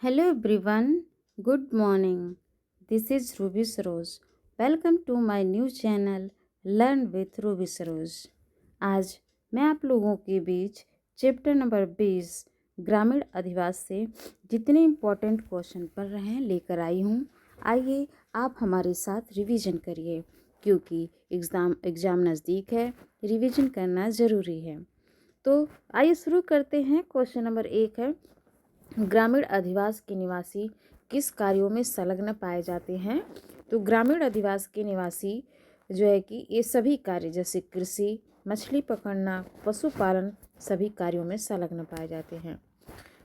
Hello everyone, good morning. This is Ruby Saroj. Welcome to my new channel Learn with Ruby Saroj. आज मैं आप लोगों के बीच chapter number 20 ग्रामीण अधिवास से जितने इम्पोर्टेंट क्वेश्चन पढ़ रहे हैं लेकर आई हूँ। आइए आप हमारे साथ रिवीजन करिए क्योंकि एग्ज़ाम नज़दीक है, रिवीजन करना ज़रूरी है। तो आइए शुरू करते हैं। क्वेश्चन नंबर 1 है, ग्रामीण अधिवास के निवासी किस कार्यों में संलग्न पाए जाते हैं। तो ग्रामीण अधिवास के निवासी जो है कि ये सभी कार्य जैसे कृषि, मछली पकड़ना, पशुपालन सभी कार्यों में संलग्न पाए जाते हैं।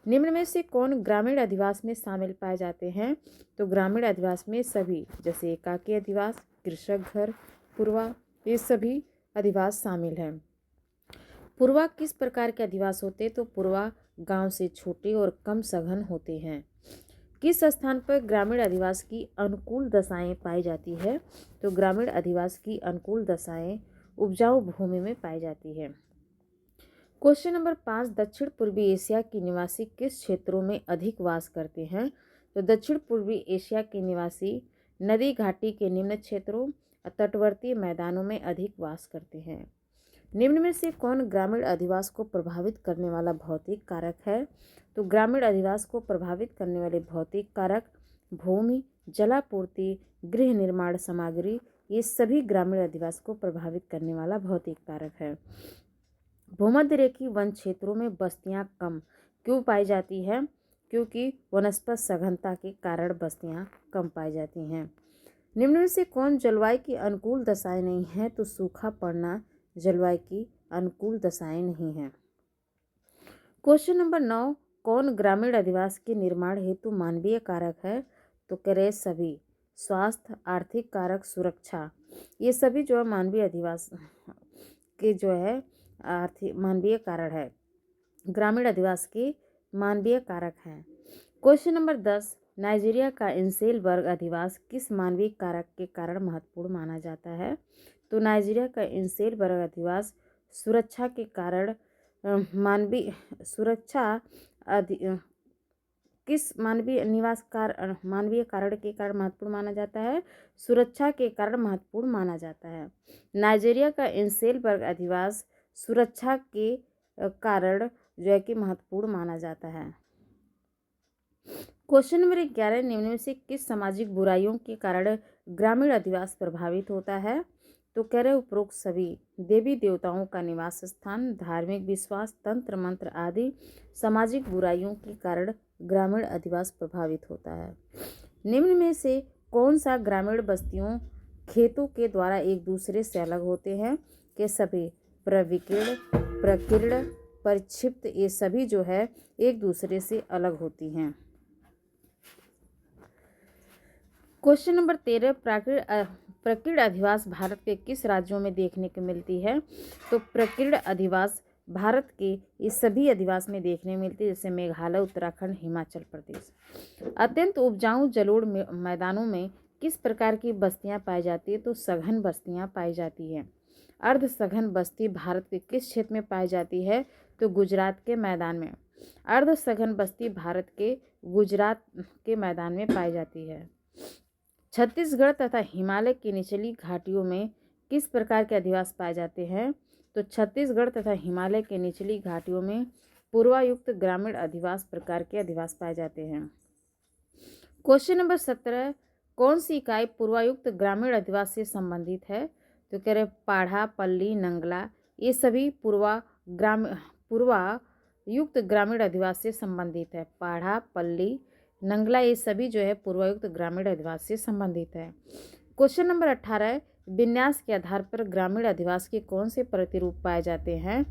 निम्न में से कौन ग्रामीण अधिवास में शामिल पाए जाते हैं। तो ग्रामीण अधिवास में सभी जैसे एकाकी अधिवास, कृषक घर, पूर्वा, ये सभी अधिवास शामिल हैं। पूर्वा किस प्रकार के अधिवास होते हैं। तो पूर्वा गांव से छोटे और कम सघन होते हैं। किस स्थान पर ग्रामीण अधिवास की अनुकूल दशाएं पाई जाती है। तो ग्रामीण अधिवास की अनुकूल दशाएं उपजाऊ भूमि में पाई जाती है। क्वेश्चन नंबर 5, दक्षिण पूर्वी एशिया के निवासी किस क्षेत्रों में अधिक वास करते हैं। तो दक्षिण पूर्वी एशिया के निवासी नदी घाटी के निम्न क्षेत्रों और तटवर्ती मैदानों में अधिक वास करते हैं। निम्न में से कौन ग्रामीण अधिवास को प्रभावित करने वाला भौतिक कारक है। तो ग्रामीण अधिवास को प्रभावित करने वाले भौतिक कारक भूमि, जलापूर्ति, गृह निर्माण सामग्री, ये सभी ग्रामीण अधिवास को प्रभावित करने वाला भौतिक कारक है। भूमध्य रेखीय वन क्षेत्रों में बस्तियां कम क्यों पाई जाती है। क्योंकि वनस्पत सघनता के कारण बस्तियां कम पाई जाती हैं। निम्न में से कौन जलवायु की अनुकूल दशाएं नहीं है। तो सूखा पड़ना जलवायु की अनुकूल दशाएं नहीं हैं। क्वेश्चन नंबर 9, कौन ग्रामीण अधिवास के निर्माण हेतु मानवीय कारक है। तो करे सभी स्वास्थ्य, आर्थिक कारक, सुरक्षा, ये सभी जो है मानवीय अधिवास के जो है आर्थिक मानवीय कारण है। ग्रामीण अधिवास के मानवीय कारक हैं। क्वेश्चन नंबर 10, नाइजीरिया का इंसेल वर्ग अधिवास किस मानवीय कारक के कारण महत्वपूर्ण माना जाता है। तो नाइजीरिया का इंसेल वर्ग अधिवास सुरक्षा के कारण मानवीय सुरक्षा किस मानवीय कारण के कारण महत्वपूर्ण माना जाता है। सुरक्षा के कारण महत्वपूर्ण माना जाता है। नाइजीरिया का इंसेल वर्ग अधिवास सुरक्षा के कारण जो है कि महत्वपूर्ण माना जाता है। क्वेश्चन नंबर 11, निम्न में से किस सामाजिक बुराइयों के कारण ग्रामीण अधिवास प्रभावित होता है। तो कह रहे उपरोक्त सभी देवी देवताओं का निवास स्थान, धार्मिक विश्वास, तंत्र मंत्र आदि सामाजिक बुराइयों के कारण ग्रामीण अधिवास प्रभावित होता है। निम्न में से कौन सा ग्रामीण बस्तियों खेतों के द्वारा एक दूसरे से अलग होते हैं। के सभी प्रविकीर्ण, प्रकीर्ण, परिक्षिप्त, ये सभी जो है एक दूसरे से अलग होती हैं। क्वेश्चन नंबर 13, प्रकीर्ण अधिवास भारत के किस राज्यों में देखने को मिलती है। तो प्रकीर्ण अधिवास भारत के इस सभी अधिवास में देखने मिलती है जैसे मेघालय, उत्तराखंड, हिमाचल प्रदेश। अत्यंत उपजाऊ जलोढ़ मैदानों में किस प्रकार की बस्तियां पाई जाती है। तो सघन बस्तियां पाई जाती है। अर्ध सघन बस्ती भारत के किस क्षेत्र में पाई जाती है। तो गुजरात के मैदान में। अर्ध सघन बस्ती भारत के गुजरात के मैदान में पाई जाती है। छत्तीसगढ़ तथा हिमालय की निचली घाटियों में किस प्रकार के अधिवास पाए जाते हैं। तो छत्तीसगढ़ तथा हिमालय के निचली घाटियों में पूर्वायुक्त ग्रामीण अधिवास प्रकार के अधिवास पाए जाते हैं। क्वेश्चन नंबर 17, कौन सी इकाई पूर्वायुक्त ग्रामीण अधिवास से संबंधित है। तो कह रहे पाढ़ा, पल्ली, नंगला, ये सभी पूर्वायुक्त ग्रामीण अधिवास से संबंधित है। पाढ़ा, पल्ली, नंगला, ये सभी जो है पूर्वायुक्त ग्रामीण अधिवास से संबंधित है। क्वेश्चन नंबर 18, विन्यास के आधार पर ग्रामीण अधिवास के कौन से प्रतिरूप पाए जाते हैं।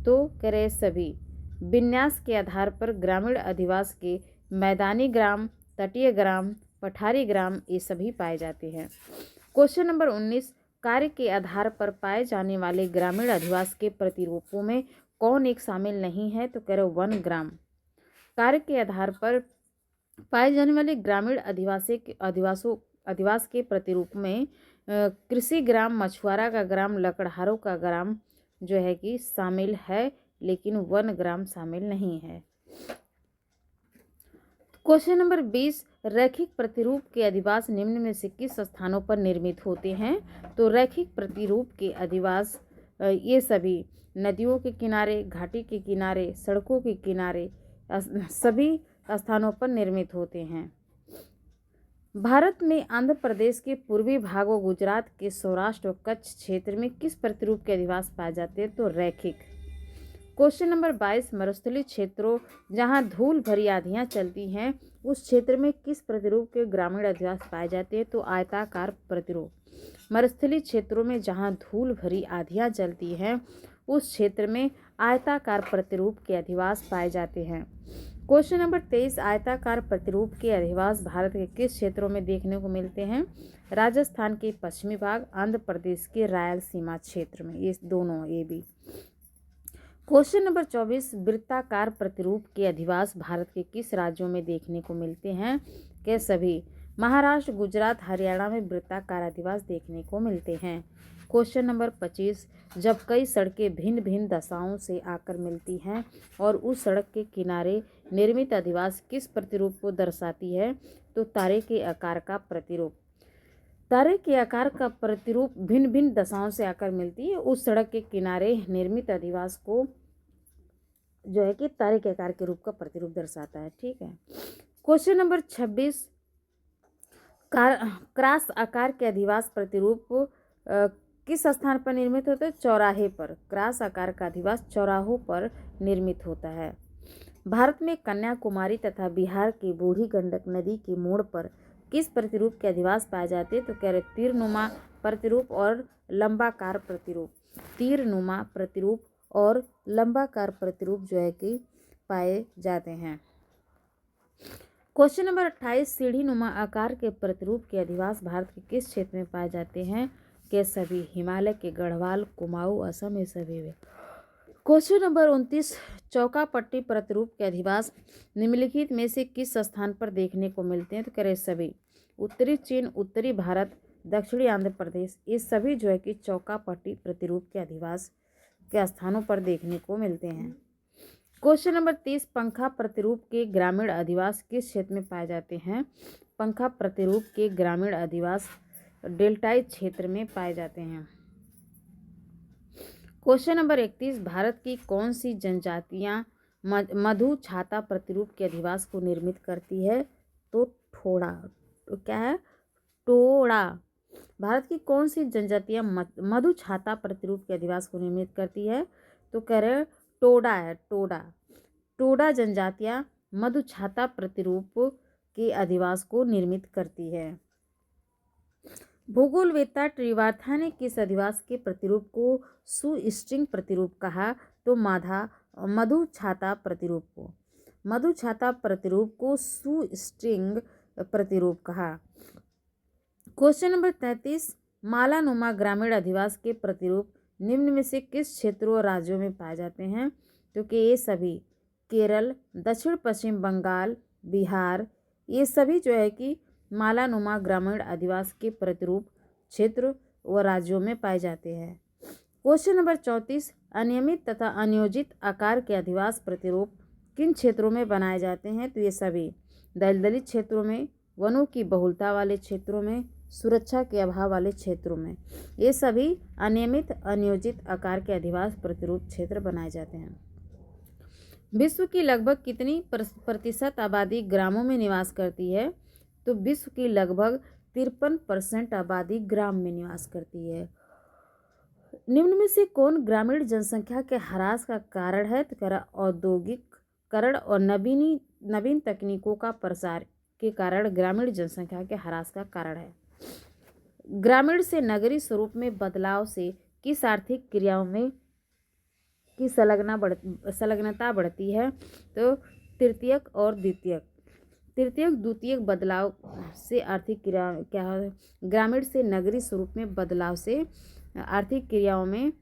तो कह रहे सभी विन्यास के आधार पर ग्रामीण अधिवास के मैदानी ग्राम, तटीय ग्राम, पठारी ग्राम, ये सभी पाए जाते हैं। क्वेश्चन नंबर 19, कार्य के आधार पर पाए जाने वाले ग्रामीण अधिवास के प्रतिरूपों में कौन एक शामिल नहीं है। तो कह रहे वन ग्राम। कार्य के आधार पर पाए जाने वाले ग्रामीण अधिवास के प्रतिरूप में कृषि ग्राम, मछुआरा का ग्राम, लकड़हारों का ग्राम जो है कि शामिल है, लेकिन वन ग्राम शामिल नहीं है। क्वेश्चन नंबर 20, रैखिक प्रतिरूप के अधिवास निम्न में से किस स्थानों पर निर्मित होते हैं? तो रैखिक प्रतिरूप के अधिवास ये सभी नदियों के किनारे, घाटी के किनारे, सड़कों के किनारे सभी स्थानों पर निर्मित होते हैं। भारत में आंध्र प्रदेश के पूर्वी भाग और गुजरात के सौराष्ट्र और कच्छ क्षेत्र में किस प्रतिरूप के अधिवास पाए जाते हैं? तो रैखिक। क्वेश्चन नंबर 22, मरुस्थलीय क्षेत्रों जहां धूल भरी आंधियां चलती हैं उस क्षेत्र में किस प्रतिरूप के ग्रामीण अधिवास पाए जाते हैं? तो आयताकार प्रतिरूप। मरुस्थलीय क्षेत्रों में जहां धूल भरी आंधियां चलती हैं उस क्षेत्र में आयताकार प्रतिरूप के अधिवास पाए जाते हैं। क्वेश्चन नंबर 23, आयताकार प्रतिरूप के अधिवास भारत के किस क्षेत्रों में देखने को मिलते हैं? राजस्थान के पश्चिमी भाग, आंध्र प्रदेश के रायलसीमा क्षेत्र में, ये दोनों ये भी। क्वेश्चन नंबर 24, वृत्ताकार प्रतिरूप के अधिवास भारत के किस राज्यों में देखने को मिलते हैं? के सभी महाराष्ट्र, गुजरात, हरियाणा में वृत्ताकार अधिवास देखने को मिलते हैं। क्वेश्चन नंबर 25, जब कई सड़कें भिन्न भिन्न दशाओं से आकर मिलती हैं और उस सड़क के किनारे निर्मित अधिवास किस प्रतिरूप को दर्शाती है? तो तारे के आकार का प्रतिरूप। तारे के आकार का प्रतिरूप भिन्न भिन्न दशाओं से आकर मिलती है उस सड़क के किनारे निर्मित अधिवास को जो है कि तारे के आकार के रूप का प्रतिरूप दर्शाता है। ठीक है। क्वेश्चन नंबर 26, क्रॉस आकार के अधिवास प्रतिरूप किस स्थान पर निर्मित होता है? चौराहे पर। क्रॉस आकार का अधिवास चौराहों पर निर्मित होता है। भारत में कन्याकुमारी तथा बिहार की बूढ़ी गंडक नदी के मोड़ पर किस प्रतिरूप के अधिवास पाए जाते हैं? तो कह रहे तीरनुमा प्रतिरूप और लंबाकार प्रतिरूप। तीरनुमा प्रतिरूप और लंबाकार प्रतिरूप जो है कि पाए जाते हैं। क्वेश्चन नंबर 28, सीढ़ी नुमा आकार के प्रतिरूप के अधिवास भारत के किस क्षेत्र में पाए जाते हैं? के सभी हिमालय के गढ़वाल, कुमाऊं, असम ये सभी में। क्वेश्चन नंबर 29, चौकापट्टी प्रतिरूप के अधिवास निम्नलिखित में से किस स्थान पर देखने को मिलते हैं? तो कह रहे सभी उत्तरी चीन, उत्तरी भारत, दक्षिणी आंध्र प्रदेश, ये सभी जो है कि चौकापट्टी प्रतिरूप के अधिवास के स्थानों पर देखने को मिलते हैं। क्वेश्चन नंबर 30, पंखा प्रतिरूप के ग्रामीण अधिवास किस क्षेत्र में पाए जाते हैं? पंखा प्रतिरूप के ग्रामीण अधिवास डेल्टाई क्षेत्र में पाए जाते हैं। क्वेश्चन नंबर 31, भारत की कौन सी जनजातियां मधु छाता प्रतिरूप के अधिवास को निर्मित करती है? तो ठोड़ा। तो क्या है? टोड़ा। भारत की कौन सी जनजातियां मधु छाता प्रतिरूप के अधिवास को निर्मित करती है? तो कह रहे टोडा है, टोडा। टोडा जनजातियां मधु छाता प्रतिरूप के अधिवास को निर्मित करती है। भूगोलवेत्ता ट्रिवार्था ने किस अधिवास के प्रतिरूप को सुस्ट्रिंग प्रतिरूप कहा? तो मधु छाता प्रतिरूप को। मधु छाता प्रतिरूप को सुस्ट्रिंग प्रतिरूप कहा। क्वेश्चन नंबर 33, मालानुमा ग्रामीण अधिवास के प्रतिरूप निम्न में से किस क्षेत्रों और राज्यों में पाए जाते हैं? क्योंकि ये सभी केरल, दक्षिण पश्चिम बंगाल, बिहार, ये सभी जो है कि मालानुमा ग्रामीण अधिवास के प्रतिरूप क्षेत्र व राज्यों में पाए जाते हैं। क्वेश्चन नंबर 34, अनियमित तथा अनियोजित आकार के अधिवास प्रतिरूप किन क्षेत्रों में बनाए जाते हैं? तो ये सभी दलदली क्षेत्रों में, वनों की बहुलता वाले क्षेत्रों में, सुरक्षा के अभाव वाले क्षेत्रों में, ये सभी अनियमित अनियोजित आकार के अधिवास प्रतिरूप क्षेत्र बनाए जाते हैं। विश्व की लगभग कितनी प्रतिशत आबादी ग्रामों में निवास करती है? तो विश्व की लगभग 53% आबादी ग्राम में निवास करती है। निम्न में से कौन ग्रामीण जनसंख्या के ह्रास का कारण है? तो औद्योगिकरण और नवीन तकनीकों का प्रसार के कारण ग्रामीण जनसंख्या के ह्रास का कारण है। ग्रामीण से नगरीय स्वरूप में बदलाव से किस आर्थिक क्रियाओं में की संलग्नता बढ़ती है? तो तृतीयक और द्वितीयक। द्वितीयक बदलाव से आर्थिक क्रिया क्या है? ग्रामीण से नगरीय स्वरूप में बदलाव से आर्थिक क्रियाओं में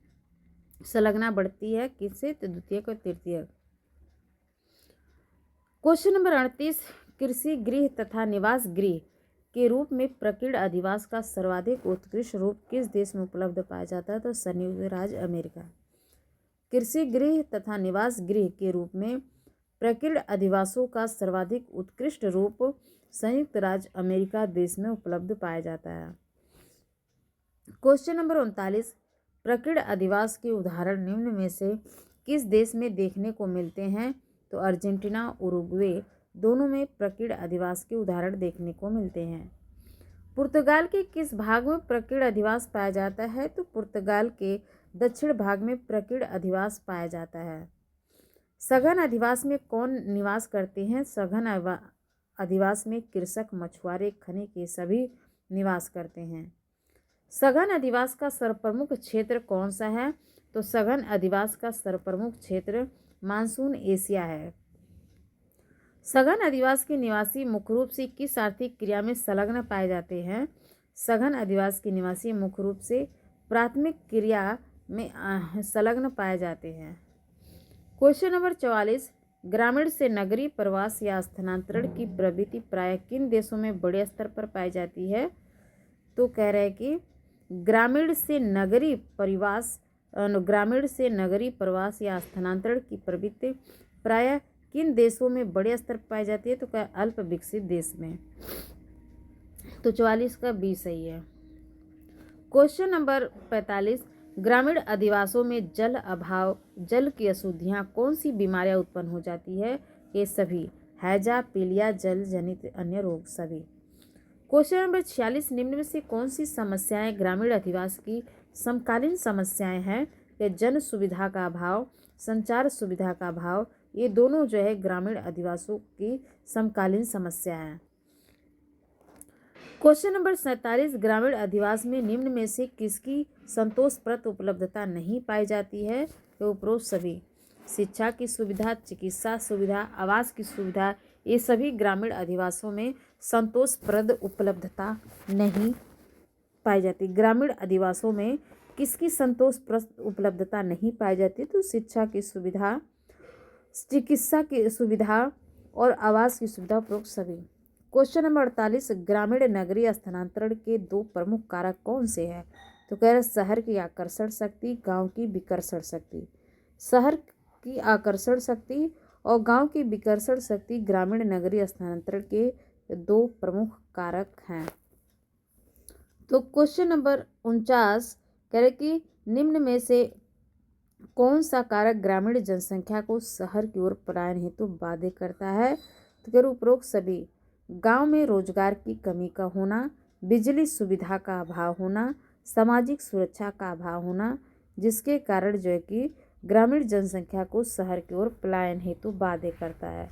संलग्नता बढ़ती है। किससे? तो द्वितीयक और तृतीयक। क्वेश्चन नंबर 38, कृषि गृह तथा निवास गृह के रूप में प्रकीर्ण अधिवास का सर्वाधिक उत्कृष्ट रूप किस देश में उपलब्ध पाया जाता है? तो संयुक्त राज्य अमेरिका। कृषि गृह तथा निवास गृह के रूप में प्रकीर्ण अधिवासों का सर्वाधिक उत्कृष्ट रूप संयुक्त राज्य अमेरिका देश में उपलब्ध पाया जाता है। क्वेश्चन नंबर 39, प्रकीर्ण अधिवास के उदाहरण निम्न में से किस देश में देखने को मिलते हैं? तो अर्जेंटीना, उरुग्वे दोनों में प्रकीर्ण अधिवास के उदाहरण देखने को मिलते हैं। पुर्तगाल के किस भाग में प्रकीर्ण अधिवास पाया जाता है? तो पुर्तगाल के दक्षिण भाग में प्रकीर्ण अधिवास पाया जाता है। सघन अधिवास में कौन निवास करते हैं? सघन अधिवास में कृषक, मछुआरे, खने के सभी निवास करते हैं। सघन अधिवास का सर्वप्रमुख क्षेत्र कौन सा है? तो सघन अधिवास का सर्वप्रमुख क्षेत्र मानसून एशिया है। सघन अधिवास के निवासी मुख्य रूप से किस आर्थिक क्रिया में संलग्न पाए जाते हैं? सघन अधिवास के निवासी मुख्य रूप से प्राथमिक क्रिया में संलग्न पाए जाते हैं। क्वेश्चन नंबर 44, ग्रामीण से नगरीय प्रवास या स्थानांतरण की प्रवृत्ति प्रायः किन देशों में बड़े स्तर पर पाई जाती है? तो कह रहे हैं कि ग्रामीण से नगरीय प्रवास या स्थानांतरण की प्रवृत्ति प्रायः किन देशों में बड़े स्तर पर पाई जाती है? तो क्या अल्प विकसित देश में। तो 44 का बी सही है। क्वेश्चन नंबर 45, ग्रामीण अधिवासों में जल अभाव, जल की अशुद्धियाँ, कौन सी बीमारियाँ उत्पन्न हो जाती है? ये सभी, हैजा, पीलिया, जल जनित अन्य रोग सभी। क्वेश्चन नंबर 46, निम्न में से कौन सी समस्याएं ग्रामीण अधिवास की समकालीन समस्याएं हैं? कि जन सुविधा का अभाव, संचार सुविधा का अभाव, ये दोनों जो है ग्रामीण अधिवासों की समकालीन समस्या है। क्वेश्चन नंबर 47, ग्रामीण अधिवास में निम्न में से किसकी संतोषप्रद उपलब्धता नहीं पाई जाती है? तो उपरोक्त सभी, शिक्षा की सुविधा, चिकित्सा सुविधा, आवास की सुविधा, ये सभी ग्रामीण अधिवासों में संतोषप्रद उपलब्धता नहीं पाई जाती। ग्रामीण अधिवासों में किसकी संतोषप्रद उपलब्धता नहीं पाई जाती? तो शिक्षा की सुविधा, चिकित्सा की सुविधा और आवास की सुविधा, उपरोक्त सभी। क्वेश्चन नंबर 48, ग्रामीण नगरीय स्थानांतरण के दो प्रमुख कारक कौन से हैं? तो कह रहे शहर की आकर्षण शक्ति, गांव की विकर्षण शक्ति। शहर की आकर्षण शक्ति और गांव की विकर्षण शक्ति ग्रामीण नगरीय स्थानांतरण के दो प्रमुख कारक हैं। तो क्वेश्चन नंबर 49 कह रहे कि निम्न में से कौन सा कारक ग्रामीण जनसंख्या को शहर की ओर पलायन हेतु बाध्य करता है? तो कह रहे उपरोक्त सभी, गांव में रोजगार की कमी का होना, बिजली सुविधा का अभाव होना, सामाजिक सुरक्षा का अभाव होना, जिसके कारण जो है कि ग्रामीण जनसंख्या को शहर की ओर पलायन हेतु बाध्य करता है।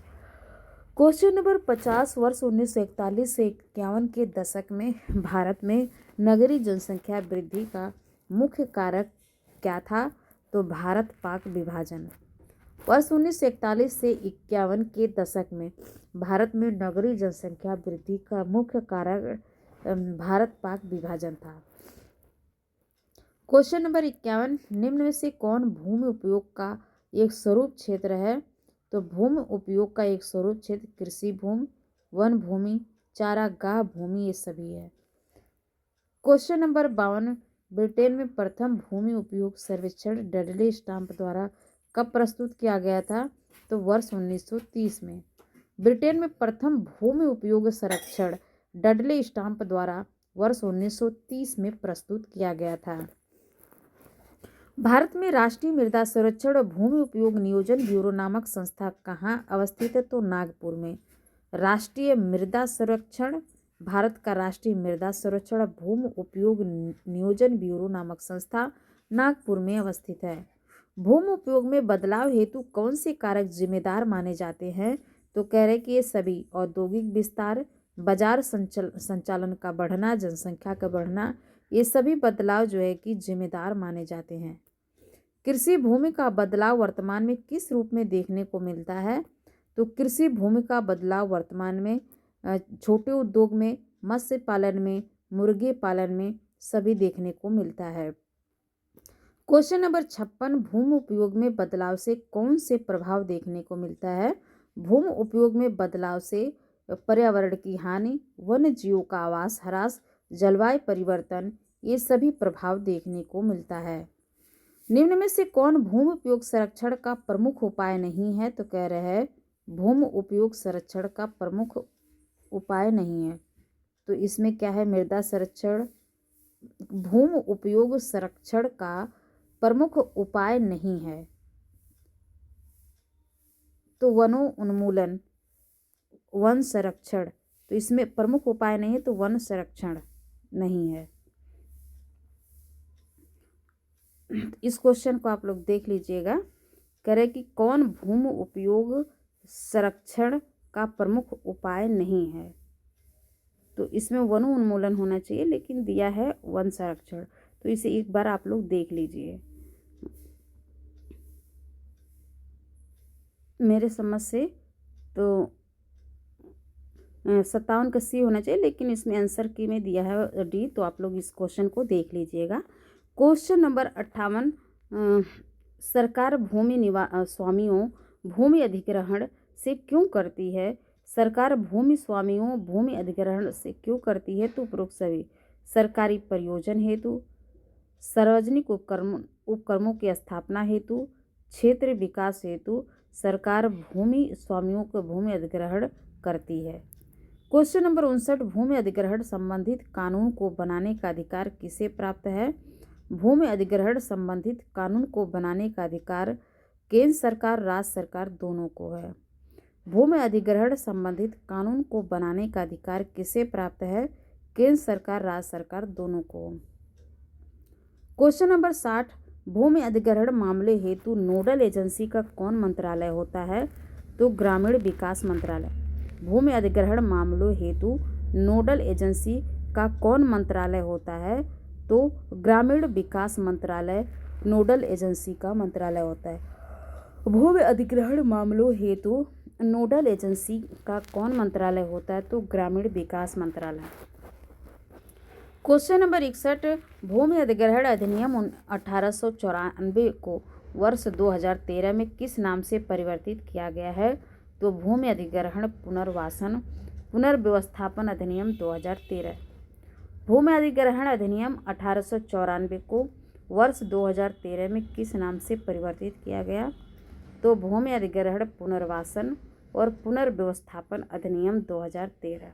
क्वेश्चन नंबर 50, वर्ष 1941 से 51 के दशक में भारत में नगरीय जनसंख्या वृद्धि का मुख्य कारक क्या था? तो भारत पाक विभाजन। वर्ष 1941 से 51 के दशक में भारत में नगरीय जनसंख्या वृद्धि का मुख्य कारक भारत पाक विभाजन था। क्वेश्चन नंबर 51, निम्न में से कौन भूमि उपयोग का एक स्वरूप क्षेत्र है? तो भूमि उपयोग का एक स्वरूप क्षेत्र कृषि भूमि, वन भूमि, चारागाह भूमि, ये सभी है। क्वेश्चन नंबर 52, ब्रिटेन में प्रथम भूमि उपयोग सर्वेक्षण डडले स्टाम्प द्वारा कब प्रस्तुत किया गया था? तो वर्ष 1930 में। ब्रिटेन में प्रथम भूमि उपयोग सर्वेक्षण डडले स्टाम्प द्वारा वर्ष 1930 में प्रस्तुत किया गया था। भारत में राष्ट्रीय मृदा संरक्षण और भूमि उपयोग नियोजन ब्यूरो नामक संस्था कहाँ अवस्थित है? तो नागपुर में। राष्ट्रीय मृदा संरक्षण, भारत का राष्ट्रीय मृदा संरक्षण भूमि उपयोग नियोजन ब्यूरो नामक संस्था नागपुर में अवस्थित है। भूमि उपयोग में बदलाव हेतु कौन से कारक जिम्मेदार माने जाते हैं? तो कह रहे कि ये सभी, औद्योगिक विस्तार, बाजार संचालन का बढ़ना, जनसंख्या का बढ़ना, ये सभी बदलाव जो है कि जिम्मेदार माने जाते हैं। कृषि भूमि का बदलाव वर्तमान में किस रूप में देखने को मिलता है? तो कृषि भूमि का बदलाव वर्तमान में छोटे उद्योग में, मत्स्य पालन में, मुर्गी पालन में सभी देखने को मिलता है। क्वेश्चन नंबर 56, भूमि उपयोग में बदलाव से कौन से प्रभाव देखने को मिलता है? भूमि उपयोग में बदलाव से पर्यावरण की हानि, वन्य जीवों का आवास ह्रास, जलवायु परिवर्तन, ये सभी प्रभाव देखने को मिलता है। निम्न में से कौन भूमि उपयोग संरक्षण का प्रमुख उपाय नहीं है? तो कह रहे हैं भूमि उपयोग संरक्षण का प्रमुख उपाय नहीं है। तो इसमें क्या है, मृदा संरक्षण भूमि उपयोग संरक्षण का प्रमुख उपाय नहीं है। तो वनों उन्मूलन वन संरक्षण, तो इसमें प्रमुख उपाय नहीं है, तो वन संरक्षण नहीं है। इस क्वेश्चन को आप लोग देख लीजिएगा। कह रहे कि कौन भूमि उपयोग संरक्षण का प्रमुख उपाय नहीं है। तो इसमें वनों उन्मूलन होना चाहिए, लेकिन दिया है वन संरक्षण। तो इसे एक बार आप लोग देख लीजिए। मेरे समझ से तो 57 का सी होना चाहिए, लेकिन इसमें आंसर की में दिया है डी। तो आप लोग इस क्वेश्चन को देख लीजिएगा। क्वेश्चन नंबर 58, सरकार भूमि स्वामियों भूमि अधिग्रहण से क्यों करती है? सरकार भूमि स्वामियों भूमि अधिग्रहण से क्यों करती है? तो उपरोक्त सभी सरकारी प्रयोजन हेतु, सार्वजनिक उपक्रमों की स्थापना हेतु, क्षेत्र विकास हेतु सरकार भूमि स्वामियों को भूमि अधिग्रहण करती है। क्वेश्चन नंबर 59, भूमि अधिग्रहण संबंधित कानून को बनाने का अधिकार किसे प्राप्त है? भूमि अधिग्रहण संबंधित कानून को बनाने का अधिकार केंद्र सरकार राज्य सरकार दोनों को है। भूमि अधिग्रहण संबंधित कानून को बनाने का अधिकार किसे प्राप्त है? केंद्र सरकार राज्य सरकार दोनों को। क्वेश्चन नंबर 60, भूमि अधिग्रहण मामले हेतु नोडल एजेंसी का कौन मंत्रालय होता है? तो ग्रामीण विकास मंत्रालय। भूमि अधिग्रहण मामलों हेतु नोडल एजेंसी का कौन मंत्रालय होता है? तो ग्रामीण विकास मंत्रालय नोडल एजेंसी का मंत्रालय होता है। भूमि अधिग्रहण मामलों हेतु नोडल एजेंसी का कौन मंत्रालय होता है? तो ग्रामीण विकास मंत्रालय। क्वेश्चन नंबर 61, भूमि अधिग्रहण अधिनियम 1894 को वर्ष 2013 में किस नाम से परिवर्तित किया गया है? तो भूमि अधिग्रहण पुनर्वासन पुनर्व्यवस्थापन अधिनियम 2013। भूमि अधिग्रहण अधिनियम 1894 को वर्ष 2013 में किस नाम से परिवर्तित किया गया? तो भूमि अधिग्रहण पुनर्वासन और पुनर्व्यवस्थापन अधिनियम 2013।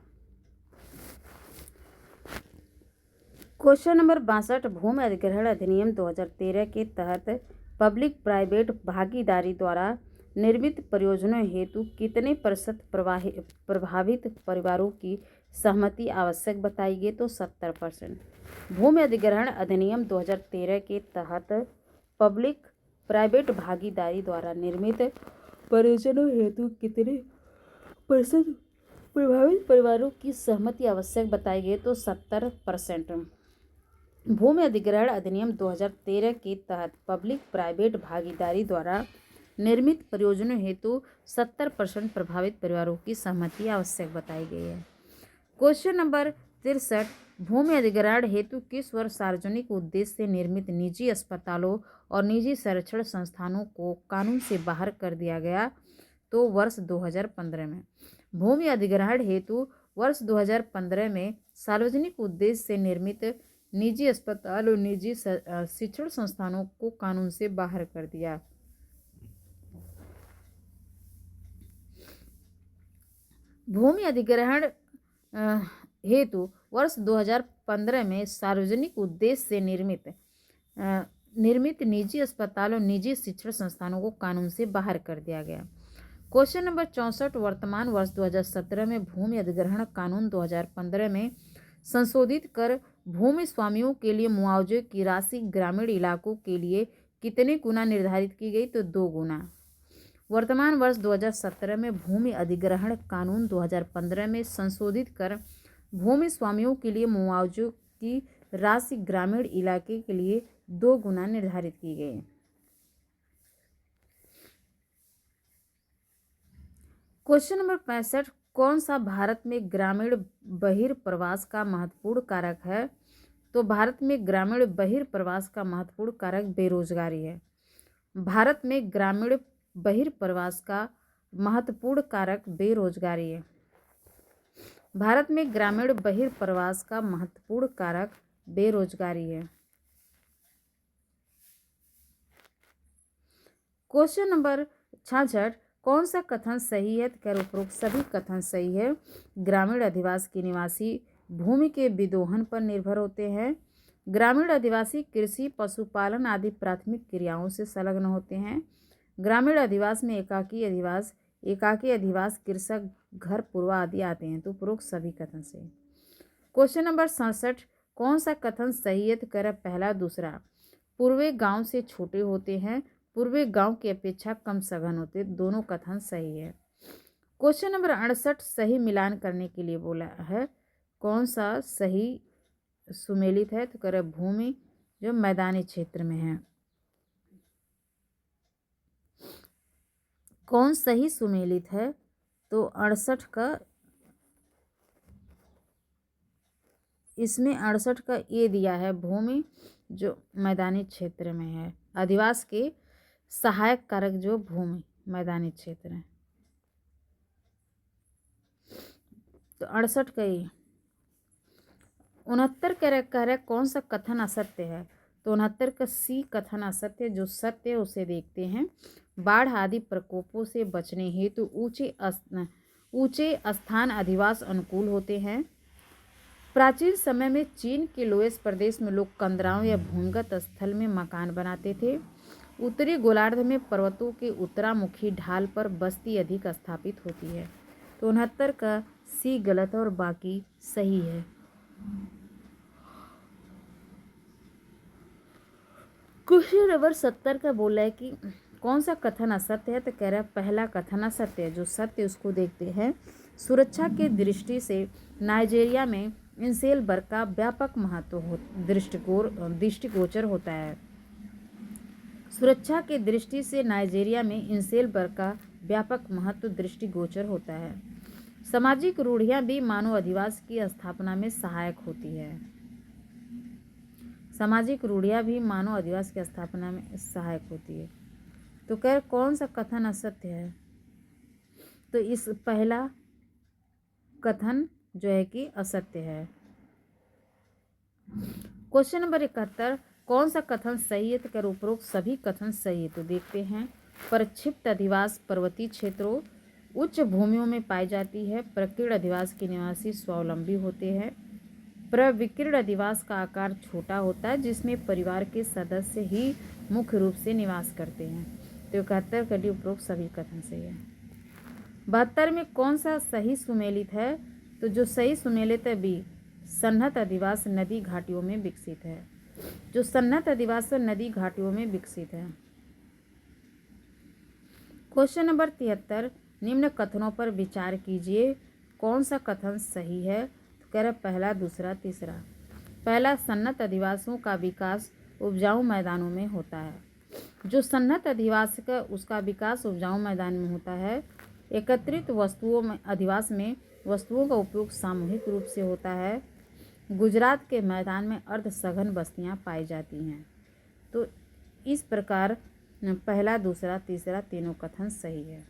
क्वेश्चन नंबर 62, भूमि अधिग्रहण अधिनियम 2013 के तहत पब्लिक प्राइवेट भागीदारी द्वारा निर्मित परियोजनाओं हेतु कितने प्रतिशत प्रभावित परिवारों की सहमति आवश्यक बताई गई? तो 70%। भूमि अधिग्रहण अधिनियम 2013 के तहत पब्लिक प्राइवेट भागीदारी द्वारा निर्मित परियोजनाओं हेतु कितने प्रतिशत प्रभावित परिवारों की सहमति आवश्यक बताई गई? तो 70%। भूमि अधिग्रहण अधिनियम 2013 के तहत पब्लिक प्राइवेट भागीदारी द्वारा निर्मित परियोजनाओं हेतु 70% प्रभावित परिवारों की सहमति आवश्यक बताई गई है। क्वेश्चन नंबर 63, भूमि अधिग्रहण हेतु किस वर्ष सार्वजनिक उद्देश्य से निर्मित निजी अस्पतालों और निजी संरक्षण संस्थानों को कानून से बाहर कर दिया गया? तो वर्ष 2015 में। भूमि अधिग्रहण हेतु वर्ष 2015 में सार्वजनिक उद्देश्य से निर्मित निजी अस्पताल और निजी शिक्षण संस्थानों को कानून से बाहर कर दिया। भूमि अधिग्रहण हेतु वर्ष 2015 में सार्वजनिक उद्देश्य से निर्मित निजी अस्पतालों और निजी शिक्षण संस्थानों को कानून से बाहर कर दिया गया। क्वेश्चन नंबर 64, वर्तमान वर्ष 2017 में भूमि अधिग्रहण कानून 2015 में संशोधित कर भूमि स्वामियों के लिए मुआवजे की राशि ग्रामीण इलाकों के लिए कितने गुना निर्धारित की गई? तो 2 गुना। वर्तमान वर्ष 2017 में भूमि अधिग्रहण कानून 2015 में संशोधित कर भूमि स्वामियों के लिए मुआवजे की राशि ग्रामीण इलाके के लिए 2 गुना निर्धारित की गई। क्वेश्चन नंबर 65, कौन सा भारत में ग्रामीण बहिर्प्रवास का महत्वपूर्ण कारक है? तो भारत में ग्रामीण बहिर्प्रवास का महत्वपूर्ण कारक बेरोजगारी है। भारत में ग्रामीण बहिर्प्रवास का महत्वपूर्ण कारक बेरोजगारी है। भारत में ग्रामीण बहिर्प्रवास का महत्वपूर्ण कारक बेरोजगारी है। क्वेश्चन नंबर 66, कौन सा कथन सही है? तो कह रहे उपरोक्त सभी कथन सही है। ग्रामीण अधिवास के निवासी भूमि के विदोहन पर निर्भर होते हैं। ग्रामीण अधिवासी कृषि, पशुपालन आदि प्राथमिक क्रियाओं से संलग्न होते हैं। ग्रामीण अधिवास में एकाकी अधिवास, कृषक, घर, पूर्वा आदि आते हैं। तो उपरोक्त सभी कथन सही। क्वेश्चन नंबर 67, कौन सा कथन सही है? तो कह रहा पहला दूसरा। पूर्वे गांव से छोटे होते हैं, पूर्वे गांव की अपेक्षा कम सघन होते, दोनों कथन सही है। क्वेश्चन नंबर 68, सही मिलान करने के लिए बोला है। कौन सा सही सुमेलित है? तो कह रहे भूमि जो मैदानी क्षेत्र में है। कौन सही सुमेलित है? तो 68 का, इसमें 68 का ये दिया है, भूमि जो मैदानी क्षेत्र में है। अधिवास के सहायक कारक जो भूमि मैदानी क्षेत्र है। तो 68 का ये। 69 कह रहे कौन सा कथन असत्य है? तो 69 का सी कथन असत्य। जो सत्य है उसे देखते हैं। बाढ़ आदि प्रकोपों से बचने हेतु ऊंचे स्थान अधिवास अनुकूल होते हैं। प्राचीन समय में चीन के लोएस प्रदेश में लोग कंदराओं या भूमिगत स्थल में मकान बनाते थे। उत्तरी गोलार्ध में पर्वतों के उत्तरामुखी ढाल पर बस्ती अधिक स्थापित होती है। तो 69 का सी गलत है और बाकी सही है। क्वेश्चन नंबर 70 का बोला है कि कौन सा कथन असत्य है? तो कह रहा है पहला कथन असत्य है। जो सत्य उसको देखते हैं। सुरक्षा की दृष्टि से नाइजीरिया में इंसेल वर्ग का व्यापक महत्व दृष्टिगोचर होता है। सुरक्षा की दृष्टि से नाइजीरिया में इंसेल वर्ग का व्यापक महत्व दृष्टिगोचर होता है। सामाजिक रूढ़ियां भी मानव अधिवास की स्थापना में सहायक होती है। सामाजिक रूढ़ियां भी मानव अधिवास की स्थापना में सहायक होती है। तो कह कौन सा कथन असत्य है? तो इस पहला कथन जो है कि असत्य है। क्वेश्चन नंबर 71, कौन सा कथन सही है? तो कह उपरोक्त सभी कथन सही है। तो देखते हैं। प्रक्षिप्त अधिवास पर्वतीय क्षेत्रों, उच्च भूमियों में पाई जाती है। प्रकीर्ण अधिवास के निवासी स्वावलंबी होते हैं। प्रविकीर्ण अधिवास का आकार छोटा होता है, जिसमें परिवार के सदस्य ही मुख्य रूप से निवास करते हैं। तो 71 का डी उपरोक्त सभी कथन सही है। 72 में कौन सा सही सुमेलित है? तो जो सही सुमेलित है बी, सन्नत अधिवास नदी घाटियों में विकसित है। जो सन्नत अधिवास नदी घाटियों में विकसित है। क्वेश्चन नंबर 73, निम्न कथनों पर विचार कीजिए। कौन सा कथन सही है? तो कह रहा पहला, दूसरा, तीसरा। पहला, सन्नत अधिवासों का विकास उपजाऊ मैदानों में होता है। जो सन्नत अधिवास का उसका विकास उपजाऊ मैदान में होता है। एकत्रित वस्तुओं में अधिवास में वस्तुओं का उपयोग सामूहिक रूप से होता है। गुजरात के मैदान में अर्ध सघन बस्तियां पाई जाती हैं। तो इस प्रकार पहला, दूसरा, तीसरा तीनों कथन सही है।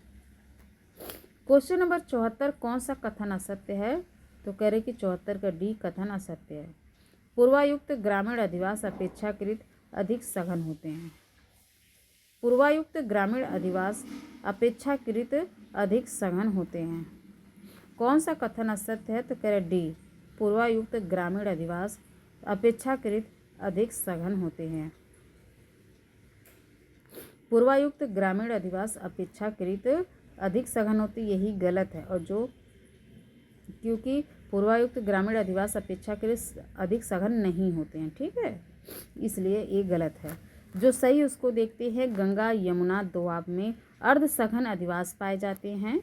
क्वेश्चन नंबर 74, कौन सा कथन असत्य है? तो कह रहे कि 74 का डी कथन असत्य है। पूर्वायुक्त ग्रामीण अधिवास अपेक्षाकृत अधिक सघन होते हैं। पूर्वायुक्त ग्रामीण अधिवास अपेक्षाकृत अधिक सघन होते हैं। कौन सा कथन असत्य है? तो कह रहे डी, पूर्वायुक्त ग्रामीण अधिवास अपेक्षाकृत अधिक सघन होते हैं। पूर्वायुक्त ग्रामीण अधिवास अपेक्षाकृत अधिक सघन होते, यही गलत है। और जो क्योंकि पूर्वायुक्त ग्रामीण अधिवास अपेक्षाकृत अधिक सघन नहीं होते हैं, ठीक है, इसलिए ये गलत है। जो सही उसको देखते हैं। गंगा, यमुना, दोआब में अर्ध सघन अधिवास पाए जाते हैं।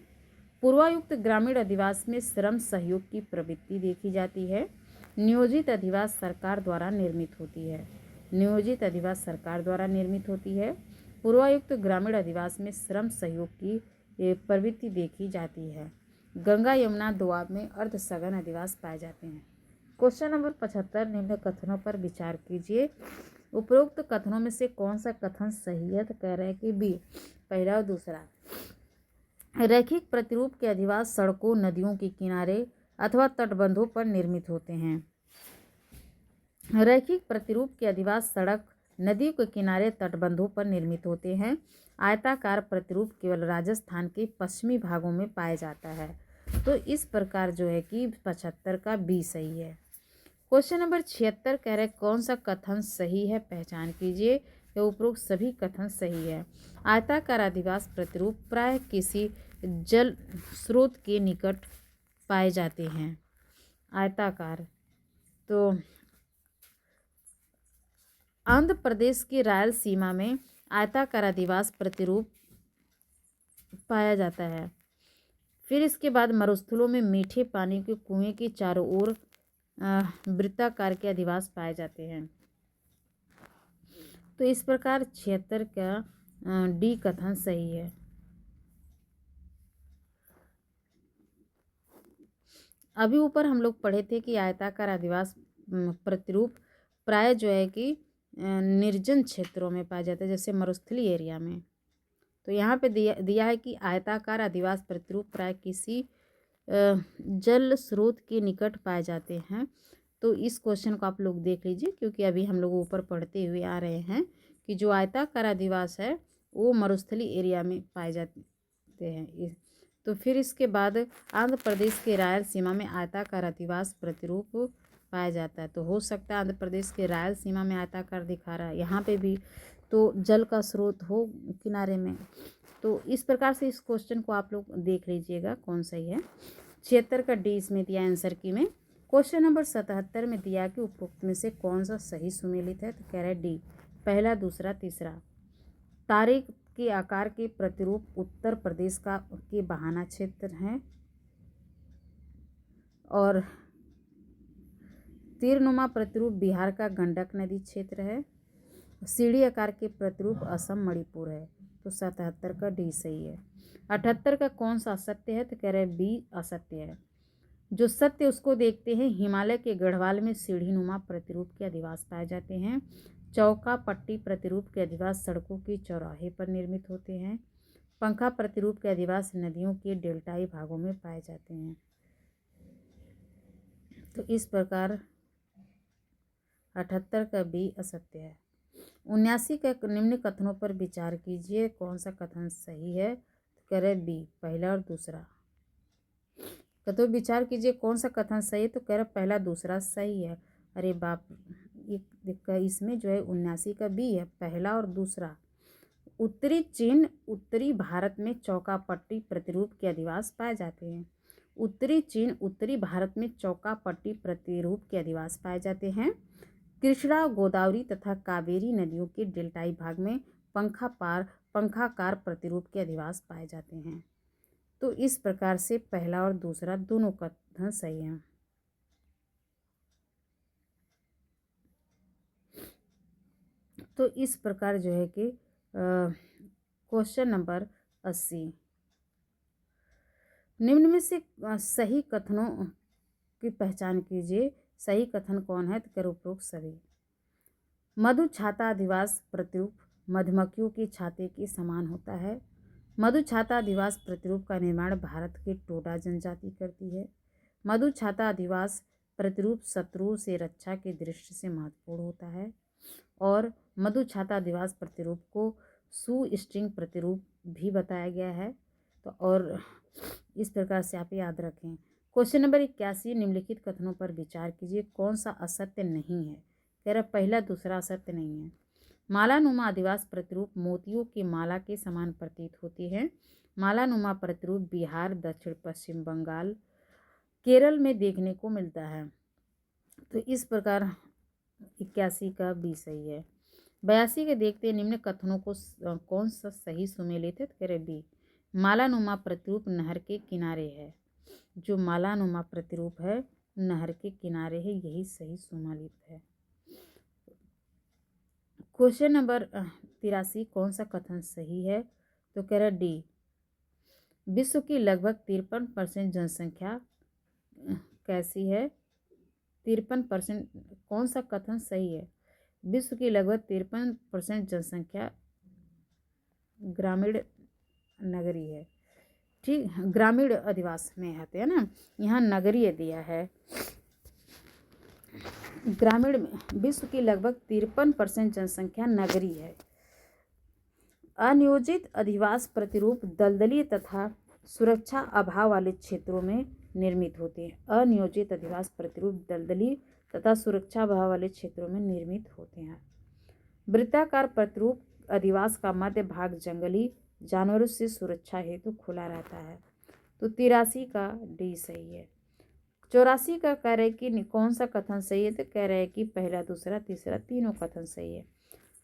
पूर्वायुक्त ग्रामीण अधिवास में श्रम सहयोग की प्रवृत्ति देखी जाती है। नियोजित अधिवास सरकार द्वारा निर्मित होती है। नियोजित अधिवास सरकार द्वारा निर्मित होती है। पूर्वायुक्त ग्रामीण अधिवास में श्रम सहयोग की प्रवृत्ति देखी जाती है। गंगा, यमुना, दोआब में अर्ध सघन अधिवास पाए जाते हैं। क्वेश्चन नंबर 75, निम्न कथनों पर विचार कीजिए। उपरोक्त कथनों में से कौन सा कथन सही है? तो कह रहे हैं कि बी, पहला और दूसरा। रैखिक प्रतिरूप के अधिवास सड़कों, नदियों के किनारे अथवा तटबंधों पर निर्मित होते हैं। रैखिक प्रतिरूप के अधिवास सड़क, नदी के किनारे, तटबंधों पर निर्मित होते हैं। आयताकार प्रतिरूप केवल राजस्थान के पश्चिमी भागों में पाया जाता है। तो इस प्रकार जो है कि 75 का बी सही है। क्वेश्चन नंबर 76 कह रहे कौन सा कथन सही है, पहचान कीजिए। यह उपरोक्त सभी कथन सही है। आयताकार अधिवास प्रतिरूप प्राय किसी जल स्रोत के निकट पाए जाते हैं। आयताकार, तो आंध्र प्रदेश की रायलसीमा में आयताकार अधिवास प्रतिरूप पाया जाता है। फिर इसके बाद मरुस्थलों में मीठे पानी के कुएं के चारों ओर वृत्ताकार के अधिवास पाए जाते हैं। तो इस प्रकार 76 का डी कथन सही है। अभी ऊपर हम लोग पढ़े थे कि आयताकार अधिवास प्रतिरूप प्राय जो है कि निर्जन क्षेत्रों में पाया जाता है, जैसे मरुस्थलीय एरिया में। तो यहाँ पे दिया है कि आयताकार अधिवास प्रतिरूप प्राय किसी जल स्रोत के निकट पाए जाते हैं। तो इस क्वेश्चन को आप लोग देख लीजिए, क्योंकि अभी हम लोग ऊपर पढ़ते हुए आ रहे हैं कि जो आयताकार अधिवास है वो मरुस्थलीय एरिया में पाए जाते हैं। तो फिर इसके बाद आंध्र प्रदेश के रायलसीमा में आयताकार अधिवास प्रतिरूप पाया जाता है। तो हो सकता है आंध्र प्रदेश के रायलसीमा में आयताकार दिखा रहा है, यहाँ पे भी तो जल का स्रोत हो किनारे में। तो इस प्रकार से इस क्वेश्चन को आप लोग देख लीजिएगा कौन सही है। 76 का डी इसमें दिया आंसर की में। क्वेश्चन नंबर 77 में दिया कि उपरोक्त में से कौन सा सही सुमेलित है। तो कह रहा है डी, पहला, दूसरा, तीसरा। तारे के आकार के प्रतिरूप उत्तर प्रदेश का के बहाना क्षेत्र है और तीरनुमा प्रतिरूप बिहार का गंडक नदी क्षेत्र है। सीढ़ी आकार के प्रतिरूप असम मणिपुर है। तो 77 का डी सही है। 78 का कौन सा असत्य है। तो कह रहे हैं बी असत्य है। जो सत्य उसको देखते हैं, हिमालय के गढ़वाल में सीढ़ीनुमा प्रतिरूप के अधिवास पाए जाते हैं। चौका पट्टी प्रतिरूप के अधिवास सड़कों के चौराहे पर निर्मित होते हैं। पंखा प्रतिरूप के अधिवास नदियों के डेल्टाई भागों में पाए जाते हैं। तो इस प्रकार 78 का बी असत्य है। 79 का निम्न कथनों पर विचार कीजिए, कौन सा कथन सही है। तो कह रहे बी, पहला और दूसरा। तो विचार कीजिए कौन सा कथन सही है। तो कह रहा पहला दूसरा सही है। अरे बाप, ये इसमें जो है 79 का बी है, पहला और दूसरा। उत्तरी चीन उत्तरी भारत में चौका पट्टी प्रतिरूप के अधिवास पाए जाते हैं। उत्तरी चीन उत्तरी भारत में चौका पट्टी प्रतिरूप के अधिवास पाए जाते हैं। कृष्णा, गोदावरी तथा कावेरी नदियों के डेल्टाई भाग में पंखाकार प्रतिरूप के अधिवास पाए जाते हैं। तो इस प्रकार से पहला और दूसरा दोनों कथन सही हैं। तो इस प्रकार जो है कि क्वेश्चन नंबर 80, निम्न में से सही कथनों की पहचान कीजिए। सही कथन कौन है। तो कर उपरोक्त सभी। मधु छाता अधिवास प्रतिरूप मधुमक्खियों के छाते के समान होता है। मधु छाता अधिवास प्रतिरूप का निर्माण भारत के टोडा जनजाति करती है। मधु छाता अधिवास प्रतिरूप शत्रुओं से रक्षा की दृष्टि से महत्वपूर्ण होता है और मधु छाता अधिवास प्रतिरूप को सू स्ट्रिंग प्रतिरूप भी बताया गया है। तो और इस प्रकार से आप याद रखें। क्वेश्चन नंबर 81, निम्नलिखित कथनों पर विचार कीजिए, कौन सा असत्य नहीं है। कह रहा पहला दूसरा असत्य नहीं है। मालानुमा अधिवास प्रतिरूप मोतियों की माला के समान प्रतीत होती है। मालानुमा प्रतिरूप बिहार, दक्षिण पश्चिम बंगाल, केरल में देखने को मिलता है। तो इस प्रकार 81 का बी सही है। 82 के देखते हैं निम्न कथनों को कौन सा सही सुमेलित है। तो कह रहे बी, मालानुमा प्रतिरूप नहर के किनारे है। जो मालानुमा प्रतिरूप है नहर के किनारे है, यही सही सुमेलित है। क्वेश्चन नंबर 83, कौन सा कथन सही है। तो कह रहा डी, विश्व की लगभग 53% जनसंख्या कैसी है। 53%, कौन सा कथन सही है। विश्व की लगभग 53% जनसंख्या ग्रामीण नगरीय है। ठीक, ग्रामीण अधिवास में आते हैं ना, यहाँ नगरीय दिया है। ग्रामीण में विश्व की लगभग 53% जनसंख्या नगरीय है। अनियोजित अधिवास प्रतिरूप दलदली तथा सुरक्षा अभाव वाले क्षेत्रों में निर्मित होते हैं। अनियोजित अधिवास प्रतिरूप दलदली तथा सुरक्षा अभाव वाले क्षेत्रों में निर्मित होते हैं। वृत्ताकार प्रतिरूप अधिवास का मध्य भाग जंगली जानवरों से सुरक्षा हेतु खुला रहता है। तो 83 का डी सही है। 84 का कह रहे कि कौन सा कथन सही है, तो कह रहे हैं कि पहला, दूसरा, तीसरा तीनों कथन सही है।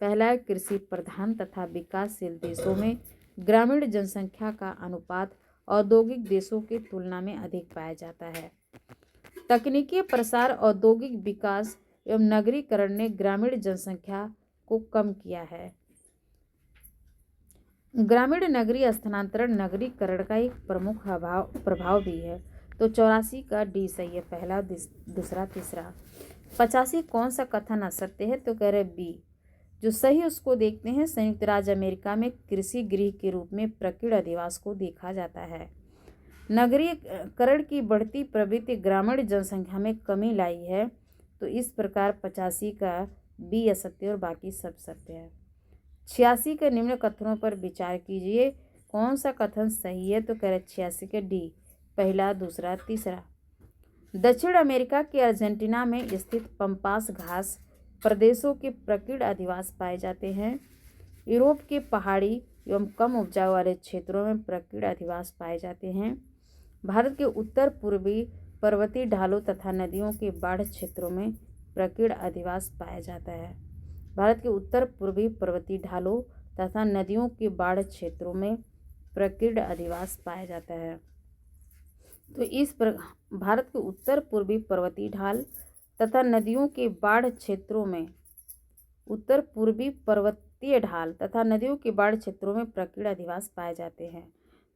पहला, कृषि प्रधान तथा विकासशील देशों में ग्रामीण जनसंख्या का अनुपात औद्योगिक देशों की तुलना में अधिक पाया जाता है। तकनीकी प्रसार, औद्योगिक विकास एवं नगरीकरण ने ग्रामीण जनसंख्या को कम किया है। ग्रामीण नगरीय स्थानांतरण नगरीकरण का एक प्रमुख प्रभाव भी है। तो 84 का डी सही है, पहला, दूसरा, तीसरा। 85 कौन सा कथन असत्य है, तो कह रहे बी। जो सही उसको देखते हैं। संयुक्त राज्य अमेरिका में कृषि गृह के रूप में प्रकीर्ण अधिवास को देखा जाता है। नगरीकरण की बढ़ती प्रवृत्ति ग्रामीण जनसंख्या में कमी लाई है। तो इस प्रकार 85 का बी असत्य और बाकी सब सत्य है। 86 के निम्न कथनों पर विचार कीजिए, कौन सा कथन सही है, तो कह रहे 86 के डी, पहला, दूसरा, तीसरा। दक्षिण अमेरिका के अर्जेंटीना में स्थित पंपास घास प्रदेशों के प्रकीर्ण अधिवास पाए जाते हैं। यूरोप के पहाड़ी एवं कम उपजाऊ वाले क्षेत्रों में प्रकीर्ण अधिवास पाए जाते हैं। भारत के उत्तर पूर्वी पर्वतीय ढालों तथा नदियों के बाढ़ क्षेत्रों में प्रकीर्ण अधिवास पाया जाता है। भारत के उत्तर पूर्वी पर्वतीय ढालों तथा नदियों के बाढ़ क्षेत्रों में प्रकीर्ण अधिवास पाया जाता है। तो इस भारत के उत्तर पूर्वी पर्वतीय ढाल तथा नदियों के बाढ़ क्षेत्रों में उत्तर पूर्वी पर्वतीय ढाल तथा नदियों के बाढ़ क्षेत्रों में प्रकीर्ण अधिवास पाए जाते हैं।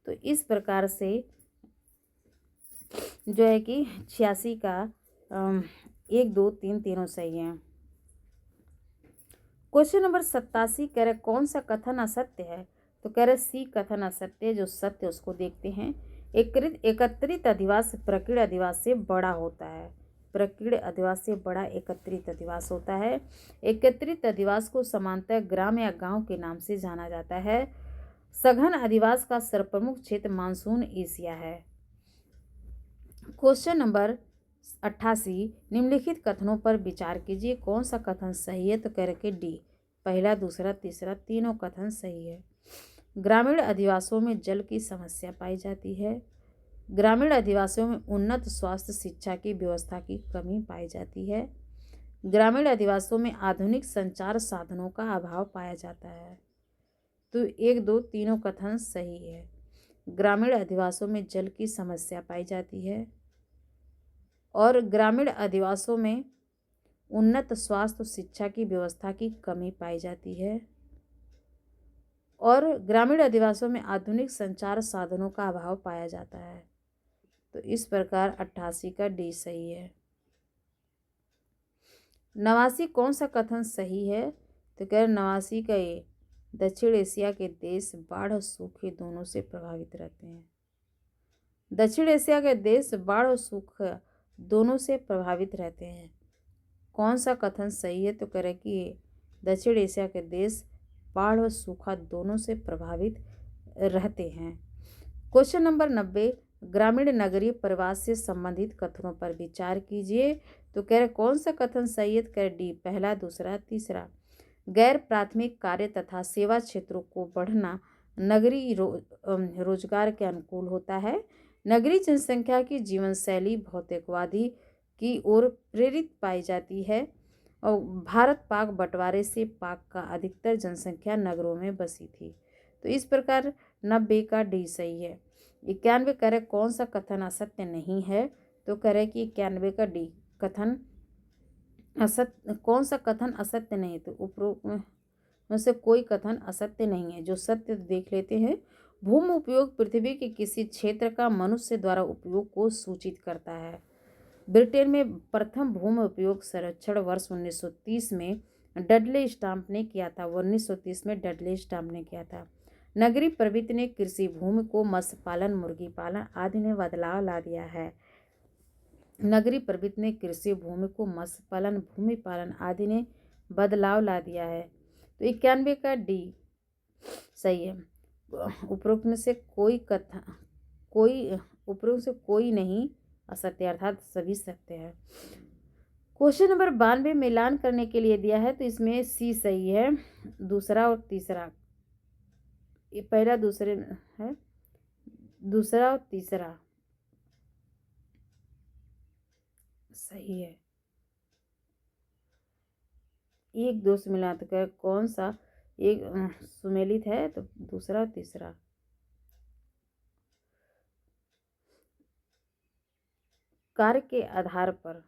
तो इस प्रकार से जो है कि 86 का 1, 2, 3 तीनों सही हैं। क्वेश्चन नंबर 87 कह रहे कौन सा कथन असत्य है, तो कह रहे सी कथन असत्य है। जो सत्य उसको देखते हैं। एकत्रित अधिवास प्रकीर्ण अधिवास से बड़ा होता है। प्रकीर्ण अधिवास से बड़ा एकत्रित अधिवास होता है। एकत्रित अधिवास को सामान्यतः ग्राम या गांव के नाम से जाना जाता है। सघन अधिवास का सर्वप्रमुख क्षेत्र मानसून एशिया है। क्वेश्चन नंबर 88 निम्नलिखित कथनों पर विचार कीजिए, कौन सा कथन सही है, तो कह रखे डी, पहला, दूसरा, तीसरा तीनों कथन सही है। ग्रामीण अधिवासों में जल की समस्या पाई जाती है। ग्रामीण अधिवासियों में उन्नत स्वास्थ्य शिक्षा की व्यवस्था की कमी पाई जाती है। ग्रामीण अधिवासियों में आधुनिक संचार साधनों का अभाव पाया जाता है। तो 1, 2 तीनों कथन सही है। ग्रामीण अधिवासियों में जल की समस्या पाई जाती है और ग्रामीण अधिवासियों में उन्नत स्वास्थ्य शिक्षा की व्यवस्था की कमी पाई जाती है और ग्रामीण अधिवासियों में आधुनिक संचार साधनों का अभाव पाया जाता है। तो इस प्रकार 88 का डी सही है। 89 कौन सा कथन सही है, तो कह 89 का ये, दक्षिण एशिया के देश बाढ़ और सूखे दोनों से प्रभावित रहते हैं। दक्षिण एशिया के देश बाढ़ और सूखा दोनों से प्रभावित रहते हैं। कौन सा कथन सही है, तो कह रहे कि दक्षिण एशिया के देश बाढ़ और सूखा दोनों से प्रभावित रहते हैं। क्वेश्चन नंबर 90 ग्रामीण नगरीय प्रवास से संबंधित कथनों पर विचार कीजिए। तो कह रहे कौन सा कथन सही है, तो कह रहे डी, पहला, दूसरा, तीसरा। गैर प्राथमिक कार्य तथा सेवा क्षेत्रों को बढ़ना नगरीय रोजगार के अनुकूल होता है। नगरीय जनसंख्या की जीवन शैली भौतिकवादी की ओर प्रेरित पाई जाती है और भारत पाक बंटवारे से पाक का अधिकतर जनसंख्या नगरों में बसी थी। तो इस प्रकार 90 का डी सही है। 91 कह रहे कौन सा कथन असत्य नहीं है, तो कह रहे कि 91 का डी कथन असत्य, कौन सा कथन असत्य नहीं, तो उपरोक्त में से कोई कथन असत्य नहीं है। जो सत्य देख लेते हैं। भूमि उपयोग पृथ्वी के किसी क्षेत्र का मनुष्य द्वारा उपयोग को सूचित करता है। ब्रिटेन में प्रथम भूमि उपयोग सर्वेक्षण वर्ष 1930 में डडले स्टाम्प ने किया था। 1930 में डडले स्टाम्प ने किया था। नगरीय प्रवृत्ति ने कृषि भूमि को मत्स्य पालन, मुर्गी पालन आदि में बदलाव ला दिया है। नगरीय प्रवृत्ति ने कृषि भूमि को मत्स्य पालन, भूमि पालन आदि ने बदलाव ला दिया है। तो 91 का डी सही है। उपरोक्त में से उपरोक्त से कोई नहीं असत्य, अर्थात सभी सत्य है। क्वेश्चन नंबर 92 मिलान करने के लिए दिया है, तो इसमें सी सही है। दूसरा और तीसरा, ये पहला दूसरे में है, दूसरा और तीसरा सही है। एक दो से मिला तो क्या कौन सा एक सुमेलित है, तो दूसरा और तीसरा। कार्य के आधार पर,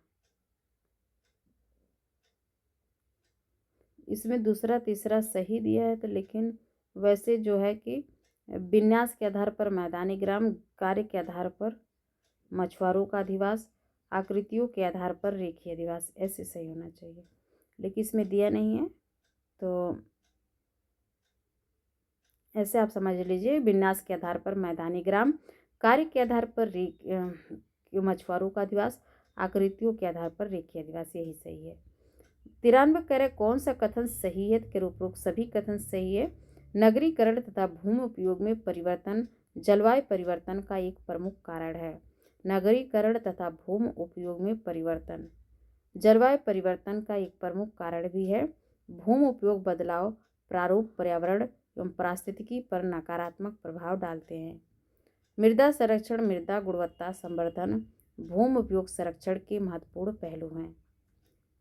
इसमें दूसरा तीसरा सही दिया है, तो लेकिन वैसे जो है कि विन्यास के आधार पर मैदानी ग्राम, कार्य के आधार पर मछुआरों का अधिवास, आकृतियों के आधार पर रेखीय अधिवास, ऐसे सही होना चाहिए, लेकिन इसमें दिया नहीं है। तो ऐसे आप समझ लीजिए, विन्यास के आधार पर मैदानी ग्राम, कार्य के आधार पर मछुआरों का अधिवास, आकृतियों के आधार पर रेखीय अधिवास, यही सही है। 93 कह रहे कौन सा कथन सही है, के उपरोक्त सभी कथन सही है। नगरीकरण तथा भूमि उपयोग में परिवर्तन जलवायु परिवर्तन का एक प्रमुख कारण है। नगरीकरण तथा भूमि उपयोग में परिवर्तन जलवायु परिवर्तन का एक प्रमुख कारण भी है। भूमि उपयोग बदलाव प्रारूप पर्यावरण एवं पारिस्थितिकी पर नकारात्मक प्रभाव डालते हैं। मृदा संरक्षण, मृदा गुणवत्ता संवर्धन भूमि उपयोग संरक्षण के महत्वपूर्ण पहलू हैं।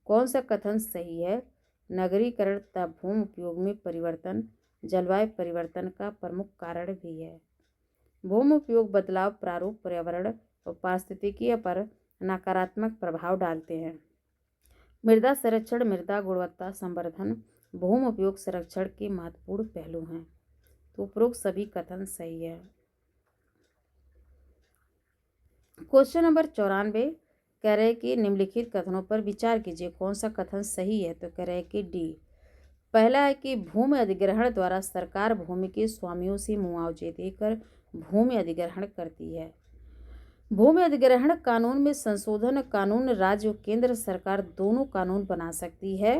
कौन सा कथन सही है? नगरीकरण तथा भूमि उपयोग में परिवर्तन जलवायु परिवर्तन का प्रमुख कारण भी है। भूमि उपयोग बदलाव प्रारूप पर्यावरण और पारिस्थितिकी पर नकारात्मक प्रभाव डालते हैं। मृदा संरक्षण, मृदा गुणवत्ता संवर्धन भूमि उपयोग संरक्षण के महत्वपूर्ण पहलू हैं। तो उपरोक्त सभी कथन सही है। क्वेश्चन नंबर 94 कह रहे हैं कि निम्नलिखित कथनों पर विचार कीजिए, कौन सा कथन सही है, तो कह रहे हैं कि डी। पहला है कि भूमि अधिग्रहण द्वारा सरकार भूमि के स्वामियों से मुआवजे देकर भूमि अधिग्रहण करती है। भूमि अधिग्रहण कानून में संशोधन कानून राज्य और केंद्र सरकार दोनों कानून बना सकती है।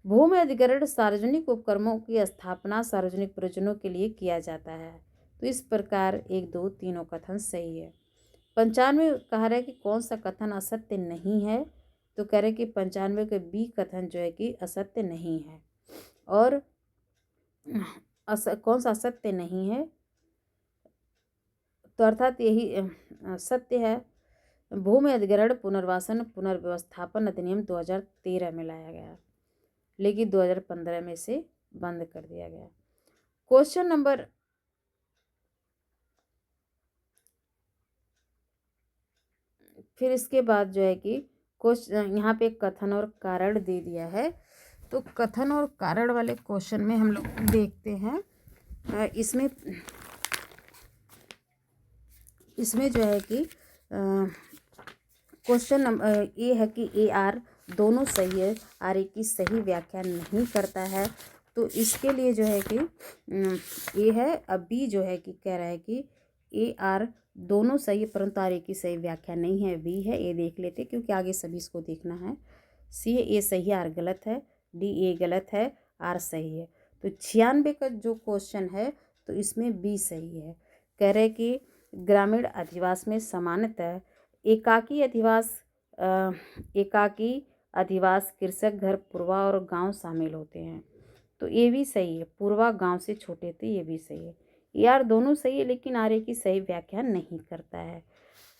भूमि अधिग्रहण सार्वजनिक उपक्रमों की स्थापना सार्वजनिक प्रयोजनों के लिए किया जाता है। तो इस प्रकार 1, 2, तीनों कथन सही है। 95 कह रहे कि कौन सा कथन असत्य नहीं है, तो कह रहे कि 95 के बी कथन जो है कि असत्य नहीं है। और कौन सा असत्य नहीं है, तो अर्थात यही सत्य है। भूमि अधिग्रहण पुनर्वासन पुनर्व्यवस्थापन अधिनियम 2013 में लाया गया, लेकिन 2015 में से बंद कर दिया गया। क्वेश्चन नंबर फिर इसके बाद जो है कि क्वेश्चन यहाँ पे कथन और कारण दे दिया है, तो कथन और कारण वाले क्वेश्चन में हम लोग देखते हैं। इसमें जो है कि क्वेश्चन नंबर ये है कि ए आर दोनों सही है, आर ए की सही व्याख्या नहीं करता है। तो इसके लिए जो है कि ये है। अब बी जो है कि कह रहा है कि ए आर दोनों सही है परंतु आर ए की सही व्याख्या नहीं है, बी है। ए देख लेते क्योंकि आगे सभी इसको देखना है। सी है ए सही है, आर गलत है, डी ए गलत है, आर सही है। तो 96 का जो क्वेश्चन है तो इसमें बी सही है। कह रहे कि ग्रामीण अधिवास में सामान्यतः एकाकी अधिवास कृषक घर पूर्वा और गांव शामिल होते हैं। तो ये भी सही है, पूर्वा गांव से छोटे थे, ये भी सही है। यार दोनों सही है लेकिन आर की सही व्याख्या नहीं करता है।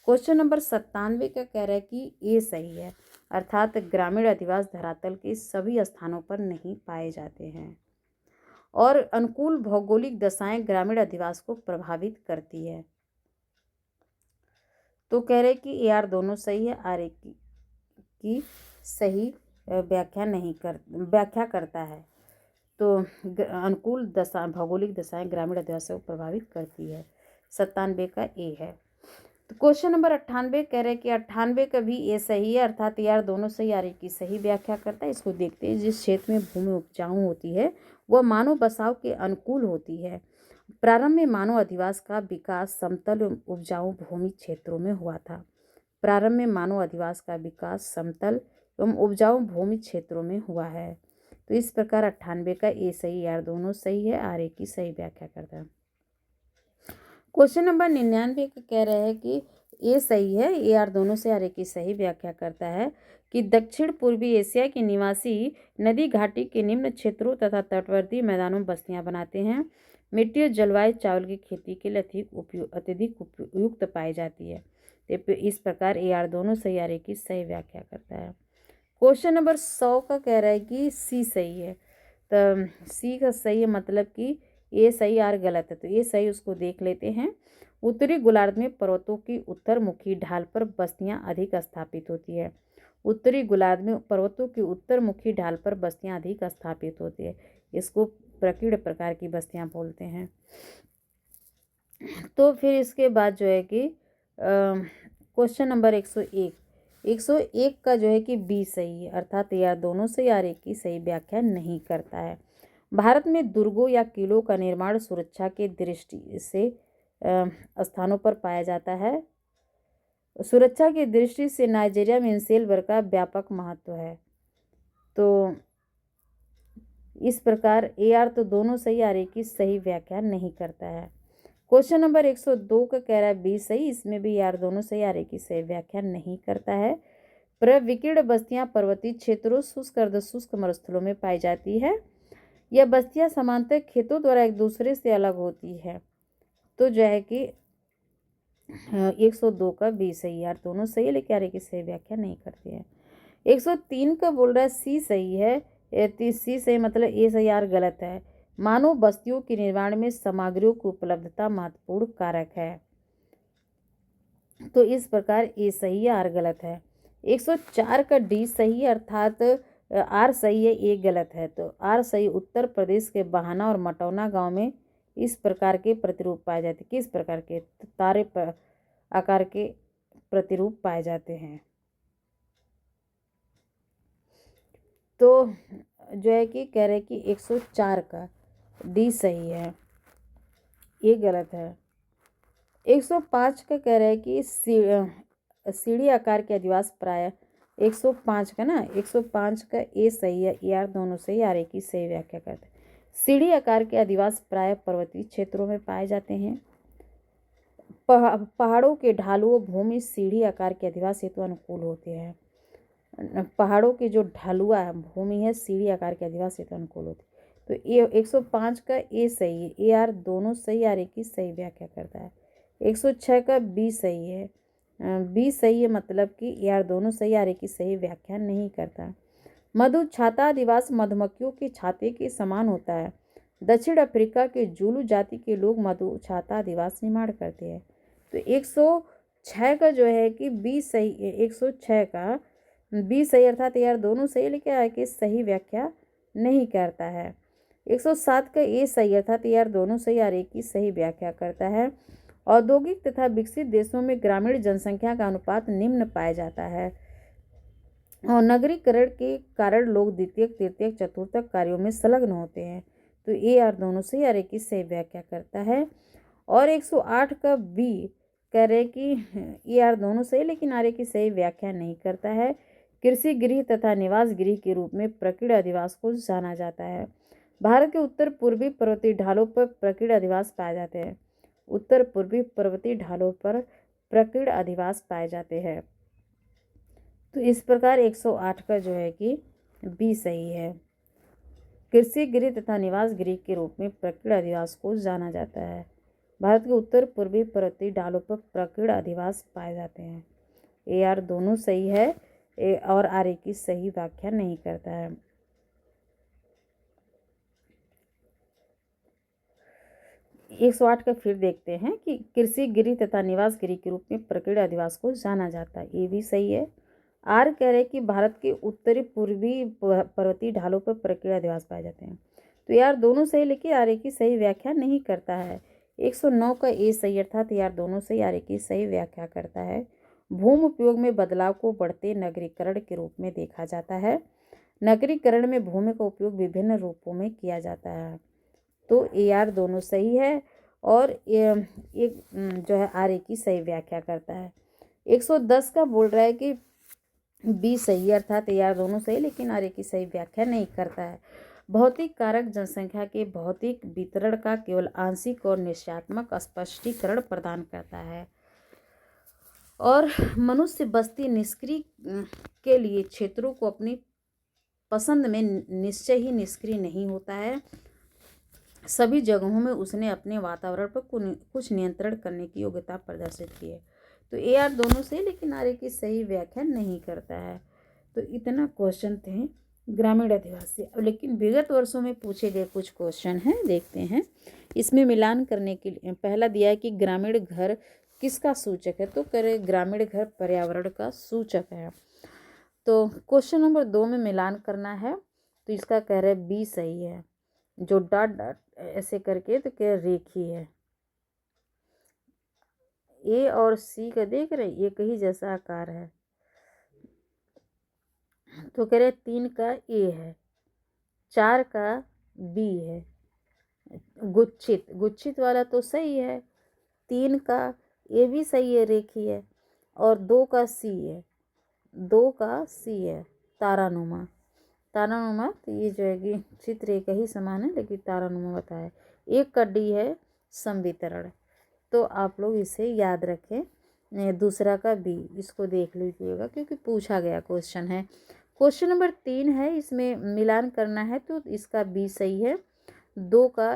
क्वेश्चन नंबर 97 का कह रहा है कि ये सही है, अर्थात ग्रामीण अधिवास धरातल के सभी स्थानों पर नहीं पाए जाते हैं और अनुकूल भौगोलिक दशाएं ग्रामीण अधिवास को प्रभावित करती है। तो कह रहे कि ए आर दोनों सही है, आर ए की सही व्याख्या करता है। तो अनुकूल भौगोलिक दशाएं ग्रामीण अधिवास को प्रभावित करती है। 97 का ए है। तो क्वेश्चन नंबर 98 कह रहे हैं कि 98 का भी ए सही है, अर्थात यार दोनों सही, आर ए की सही व्याख्या करता है। इसको देखते हैं। जिस क्षेत्र में भूमि उपजाऊ होती है वह मानव बसाव के अनुकूल होती है। प्रारंभ में मानव अधिवास का विकास समतल एवं उपजाऊ भूमि क्षेत्रों में हुआ था। प्रारंभ में मानव अधिवास का विकास समतल एवं उपजाऊ भूमि क्षेत्रों में हुआ है। तो इस प्रकार 98 का ए सही, आर दोनों सही है, आर ए की सही व्याख्या करता है। क्वेश्चन नंबर 99 का कह रहा है कि ए सही है, ए आर दोनों से, आर ए की सही व्याख्या करता है कि दक्षिण पूर्वी एशिया के निवासी नदी घाटी के निम्न क्षेत्रों तथा तटवर्ती मैदानों में बस्तियां बनाते हैं। मिट्टी और जलवायु चावल की खेती के लिए अत्यधिक उपयुक्त पाई जाती है। तो इस प्रकार ए आर दोनों सही, आर ए की सही व्याख्या करता है। क्वेश्चन नंबर 100 का कह रहा है कि सी सही है। तो सी का सही है मतलब कि ए सही, आर गलत है। तो ये सही, उसको देख लेते हैं। उत्तरी गोलार्ध में पर्वतों की उत्तरमुखी ढाल पर बस्तियां अधिक स्थापित होती है। उत्तरी गोलार्ध में पर्वतों की उत्तरमुखी ढाल पर बस्तियां अधिक स्थापित होती है। इसको प्रकीर्ण प्रकार की बस्तियां बोलते हैं। तो फिर इसके बाद जो है कि क्वेश्चन नंबर 101 का जो है कि बी सही है, अर्थात यार दोनों सही, आर एक की सही व्याख्या नहीं करता है। भारत में दुर्गों या किलों का निर्माण सुरक्षा के दृष्टि से स्थानों पर पाया जाता है। सुरक्षा की दृष्टि से नाइजीरिया में इन सिल्वर का व्यापक महत्व है। तो इस प्रकार ए आर तो दोनों सही, आर ए की सही व्याख्या नहीं करता है। क्वेश्चन नंबर 102 का कह रहा है बी सही, इसमें भी यार दोनों सही, आर ए की सही व्याख्या नहीं करता है। प्रविकीर्ण बस्तियां पर्वतीय क्षेत्रों, शुष्क अर्धशुष्क मरुस्थलों में पाई जाती है। यह बस्तियां समांतर खेतों द्वारा एक दूसरे से अलग होती है। तो जो है कि 102 का बी सही, यार दोनों सही है, लेकिन आर ए की सही व्याख्या नहीं करती है। 103 का बोल रहा है सी सही है। सी सही मतलब ए सही, आर गलत है। मानव बस्तियों के निर्माण में सामग्रियों की उपलब्धता महत्वपूर्ण कारक है। तो इस प्रकार ए सही है, आर गलत है। 104 का डी सही है, अर्थात आर सही है, ए गलत है। तो आर सही, उत्तर प्रदेश के बहाना और मटौना गांव में इस प्रकार के प्रतिरूप पाए जाते हैं। किस प्रकार के? तारे पर आकार के प्रतिरूप पाए जाते हैं। तो जो है कि कह रहे कि 104 का डी सही है, ये गलत है। 105 का कह रहे हैं कि सीढ़ी आकार के अधिवास प्राय 105 का ना 105 का ए सही है, ए आर दोनों सही, आर ए की सही व्याख्या करते हैं। सीढ़ी आकार के अधिवास प्राय पर्वतीय क्षेत्रों में पाए जाते हैं। पहाड़ों के ढालुओं भूमि सीढ़ी आकार के अधिवास हेतु अनुकूल होते हैं। पहाड़ों की जो ढलुआ भूमि है, सीढ़ी आकार के अधिवास हेतु अनुकूल होती है। तो ये 105 का ए सही है, ए आर दोनों सही, आर ए की सही व्याख्या करता है। 106 का बी सही है। बी सही है मतलब कि ए आर दोनों सही, आर ए की सही व्याख्या नहीं करता। मधु छाता अधिवास मधुमक्खियों के छाते के समान होता है। दक्षिण अफ्रीका के जुलू जाति के लोग मधु छाता अधिवास निर्माण करते हैं। तो 106 का जो है कि बी सही है, 106 का बी सही, अर्थात यार दोनों सही, लेकिन आर की सही व्याख्या नहीं करता है। 107 का ए सही, अर्थात यार दोनों सही, आर की सही व्याख्या करता है। औद्योगिक तथा विकसित देशों में ग्रामीण जनसंख्या का अनुपात निम्न पाया जाता है और नगरीकरण के कारण लोग द्वितीयक, तृतीयक, चतुर्थक कार्यों में संलग्न होते हैं। तो ए आर दोनों सही, आर की सही व्याख्या करता है। और 108 का बी कह रहे कि ए आर दोनों सही, लेकिन आर की सही व्याख्या नहीं करता है। कृषि गृह तथा निवास गृह के रूप में प्रकीर्ण अधिवास को जाना जाता है। भारत के उत्तर पूर्वी पर्वतीय ढालों पर प्रकीर्ण अधिवास पाए जाते हैं। उत्तर पूर्वी पर्वतीय ढालों पर प्रकीर्ण अधिवास पाए जाते हैं। तो इस प्रकार 108 का जो है कि बी सही है। कृषि गृह तथा निवास गृह के रूप में प्रकीर्ण अधिवास को जाना जाता है। भारत के उत्तर पूर्वी पर्वतीय ढालों पर प्रकीर्ण अधिवास पाए जाते हैं। ए आर दोनों सही है और आर ए की सही व्याख्या नहीं करता है। एक 108 का फिर देखते हैं कि कृषि गृह तथा निवास गृह के रूप में प्रकीर्ण अधिवास को जाना जाता है, ये भी सही है। आर कह रहे कि भारत के उत्तरी पूर्वी पर्वतीय ढालों पर प्रकीर्ण अधिवास पाए जाते हैं। तो यार दोनों सही, लेकिन आर ए की सही व्याख्या नहीं करता है। 109 का ए सही, अर्थात यार दोनों सही, आर ए की सही व्याख्या करता है। भूमि उपयोग में बदलाव को बढ़ते नगरीकरण के रूप में देखा जाता है। नगरीकरण में भूमि का उपयोग विभिन्न रूपों में किया जाता है। तो ए आर दोनों सही है और एक जो है आर ए की सही व्याख्या करता है। 110 का बोल रहा है कि बी सही है, अर्थात यार दोनों सही, लेकिन आर की सही व्याख्या नहीं करता है। भौतिक कारक जनसंख्या के भौतिक वितरण का केवल आंशिक और निश्चयात्मक स्पष्टीकरण प्रदान करता है और मनुष्य बस्ती निष्क्रिय के लिए क्षेत्रों को अपनी पसंद में निश्चय ही निष्क्रिय नहीं होता है। सभी जगहों में उसने अपने वातावरण पर कुछ नियंत्रण करने की योग्यता प्रदर्शित की है। तो ए आर दोनों सही, लेकिन आर की सही व्याख्या नहीं करता है। तो इतना क्वेश्चन थे ग्रामीण अधिवासी। अब लेकिन विगत वर्षों में पूछे गए कुछ क्वेश्चन हैं, देखते हैं। इसमें मिलान करने के लिए पहला दिया है कि ग्रामीण घर किसका सूचक है, तो करे ग्रामीण घर पर्यावरण का सूचक है। तो क्वेश्चन नंबर 2 में मिलान करना है, तो इसका कह रहे बी सही है, जो डॉट डॉट ऐसे करके तो कह रेखी है। ए और सी का देख रहे एक ही जैसा आकार है, तो कह रहे 3 का ए है, 4 का बी है, गुच्छित गुच्छित वाला तो सही है, 3 का ए भी सही है, रेखी है, और 2 का सी है, 2 का सी है, तारानुमा। तारानुमा तो ये जो है कि चित्र एक ही समान है, लेकिन तारानुमा बताया। 1 का डी है संवितरण, तो आप लोग इसे याद रखें। दूसरा का बी, इसको देख लीजिएगा क्योंकि पूछा गया क्वेश्चन है। क्वेश्चन नंबर 3 है, इसमें मिलान करना है, तो इसका बी सही है, 2 का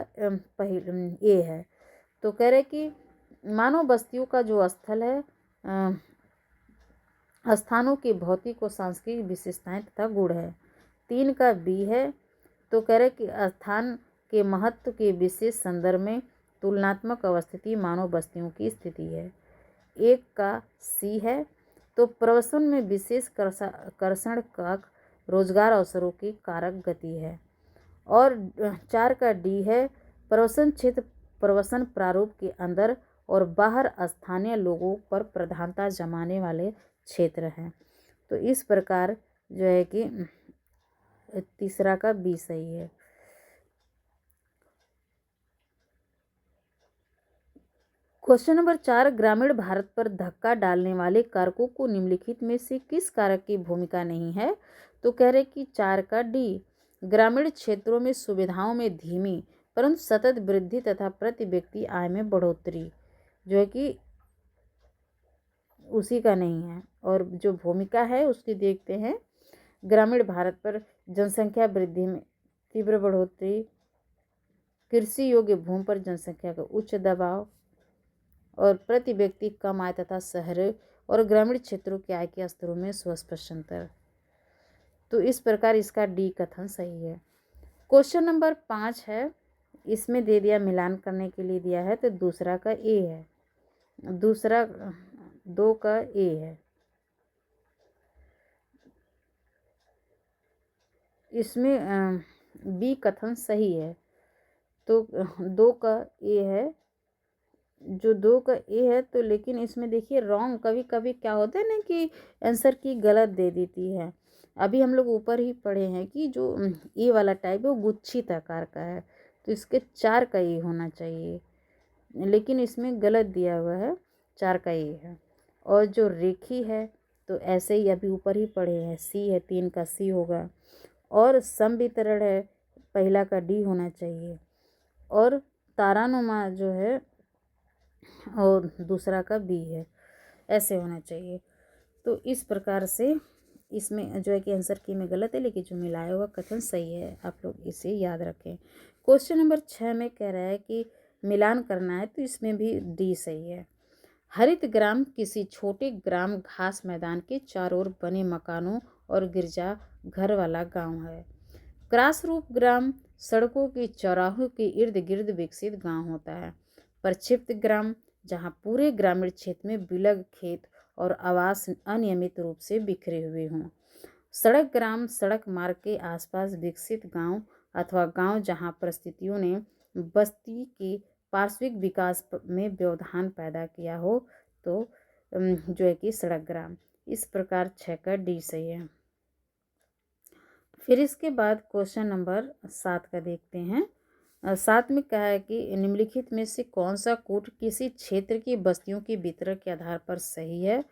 ए है। तो कह रहे कि मानव बस्तियों का जो स्थल है, स्थानों की भौतिक और सांस्कृतिक विशेषताएं तथा गुण है। 3 का बी है, तो कह रहे कि स्थान के महत्व के विशेष संदर्भ में तुलनात्मक अवस्थिति मानव बस्तियों की स्थिति है। 1 का सी है, तो प्रवसन में विशेष कर्षण का रोजगार अवसरों की कारक गति है। और 4 का डी है, प्रवसन क्षेत्र प्रवसन प्रारूप के अंदर और बाहर स्थानीय लोगों पर प्रधानता जमाने वाले क्षेत्र हैं। तो इस प्रकार जो है कि तीसरा का बी सही है। क्वेश्चन नंबर 4, ग्रामीण भारत पर धक्का डालने वाले कारकों को निम्नलिखित में से किस कारक की भूमिका नहीं है, तो कह रहे कि 4 का डी, ग्रामीण क्षेत्रों में सुविधाओं में धीमी परंतु सतत वृद्धि तथा प्रति व्यक्ति आय में बढ़ोतरी जो है कि उसी का नहीं है। और जो भूमिका है उसकी देखते हैं। ग्रामीण भारत पर जनसंख्या वृद्धि में तीव्र बढ़ोतरी, कृषि योग्य भूमि पर जनसंख्या का उच्च दबाव और प्रति व्यक्ति कम आय तथा शहर और ग्रामीण क्षेत्रों के आय के स्तरों में सुस्पष्ट अंतर। तो इस प्रकार इसका डी कथन सही है। क्वेश्चन नंबर 5 है, इसमें दे दिया मिलान करने के लिए दिया है, तो दूसरा का ए है, दूसरा 2 का ए है, इसमें बी कथन सही है, तो 2 का ए है, जो 2 का ए है। तो लेकिन इसमें देखिए रॉन्ग, कभी कभी क्या होता है ना कि आंसर की गलत दे देती है। अभी हम लोग ऊपर ही पढ़े हैं कि जो ए वाला टाइप है वो गुच्छित आकार का है, तो इसके 4 का ए होना चाहिए, लेकिन इसमें गलत दिया हुआ है, 4 का ए है। और जो रेखी है तो ऐसे ही अभी ऊपर ही पढ़े हैं, सी है, 3 का सी होगा। और समवितरण है, पहला का डी होना चाहिए। और तारानुमा जो है और दूसरा का बी है, ऐसे होना चाहिए। तो इस प्रकार से इसमें जो है कि आंसर की में गलत है, लेकिन जो मिलाया हुआ कथन सही है, आप लोग इसे याद रखें। क्वेश्चन नंबर 6 में कह रहा है कि मिलान करना है, तो इसमें भी डी सही है। हरित ग्राम किसी छोटे ग्राम घास मैदान के चारों ओर बने मकानों और गिरजा घर वाला गांव है। क्रास रूप ग्राम सड़कों के चौराहों के इर्द गिर्द विकसित गांव होता है। प्रक्षिप्त ग्राम जहां पूरे ग्रामीण क्षेत्र में बिलग खेत और आवास अनियमित रूप से बिखरे हुए हों। सड़क ग्राम सड़क मार्ग के आसपास विकसित गांव अथवा गांव जहां परिस्थितियों ने बस्ती के पार्श्विक विकास में व्यवधान पैदा किया हो, तो जो है कि सड़क ग्राम। इस प्रकार 6 का डी सही है। फिर इसके बाद क्वेश्चन नंबर 7 का देखते हैं। 7 में कहा है कि निम्नलिखित में से कौन सा कूट किसी क्षेत्र की बस्तियों के वितरण के आधार पर सही है,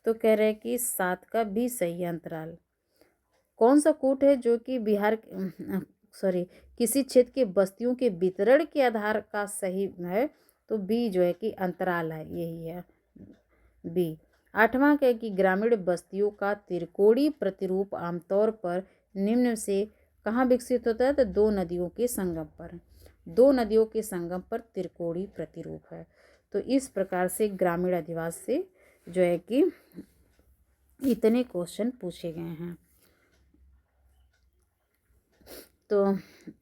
तो कह रहे हैं कि 7 का बी सही है अंतराल। कौन सा कूट है जो कि बिहार किसी क्षेत्र के बस्तियों के वितरण के आधार का सही है? तो बी जो है कि अंतराल है, यही है बी। 8वां क्या है कि ग्रामीण बस्तियों का त्रिकोणीय प्रतिरूप आमतौर पर निम्न से कहाँ विकसित होता है? तो दो नदियों के संगम पर। दो नदियों के संगम पर त्रिकोणीय प्रतिरूप है। तो इस प्रकार से ग्रामीण अधिवास से जो है कि इतने क्वेश्चन पूछे गए हैं। तो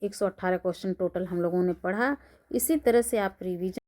118 क्वेश्चन टोटल हम लोगों ने पढ़ा। इसी तरह से आप रिवीजन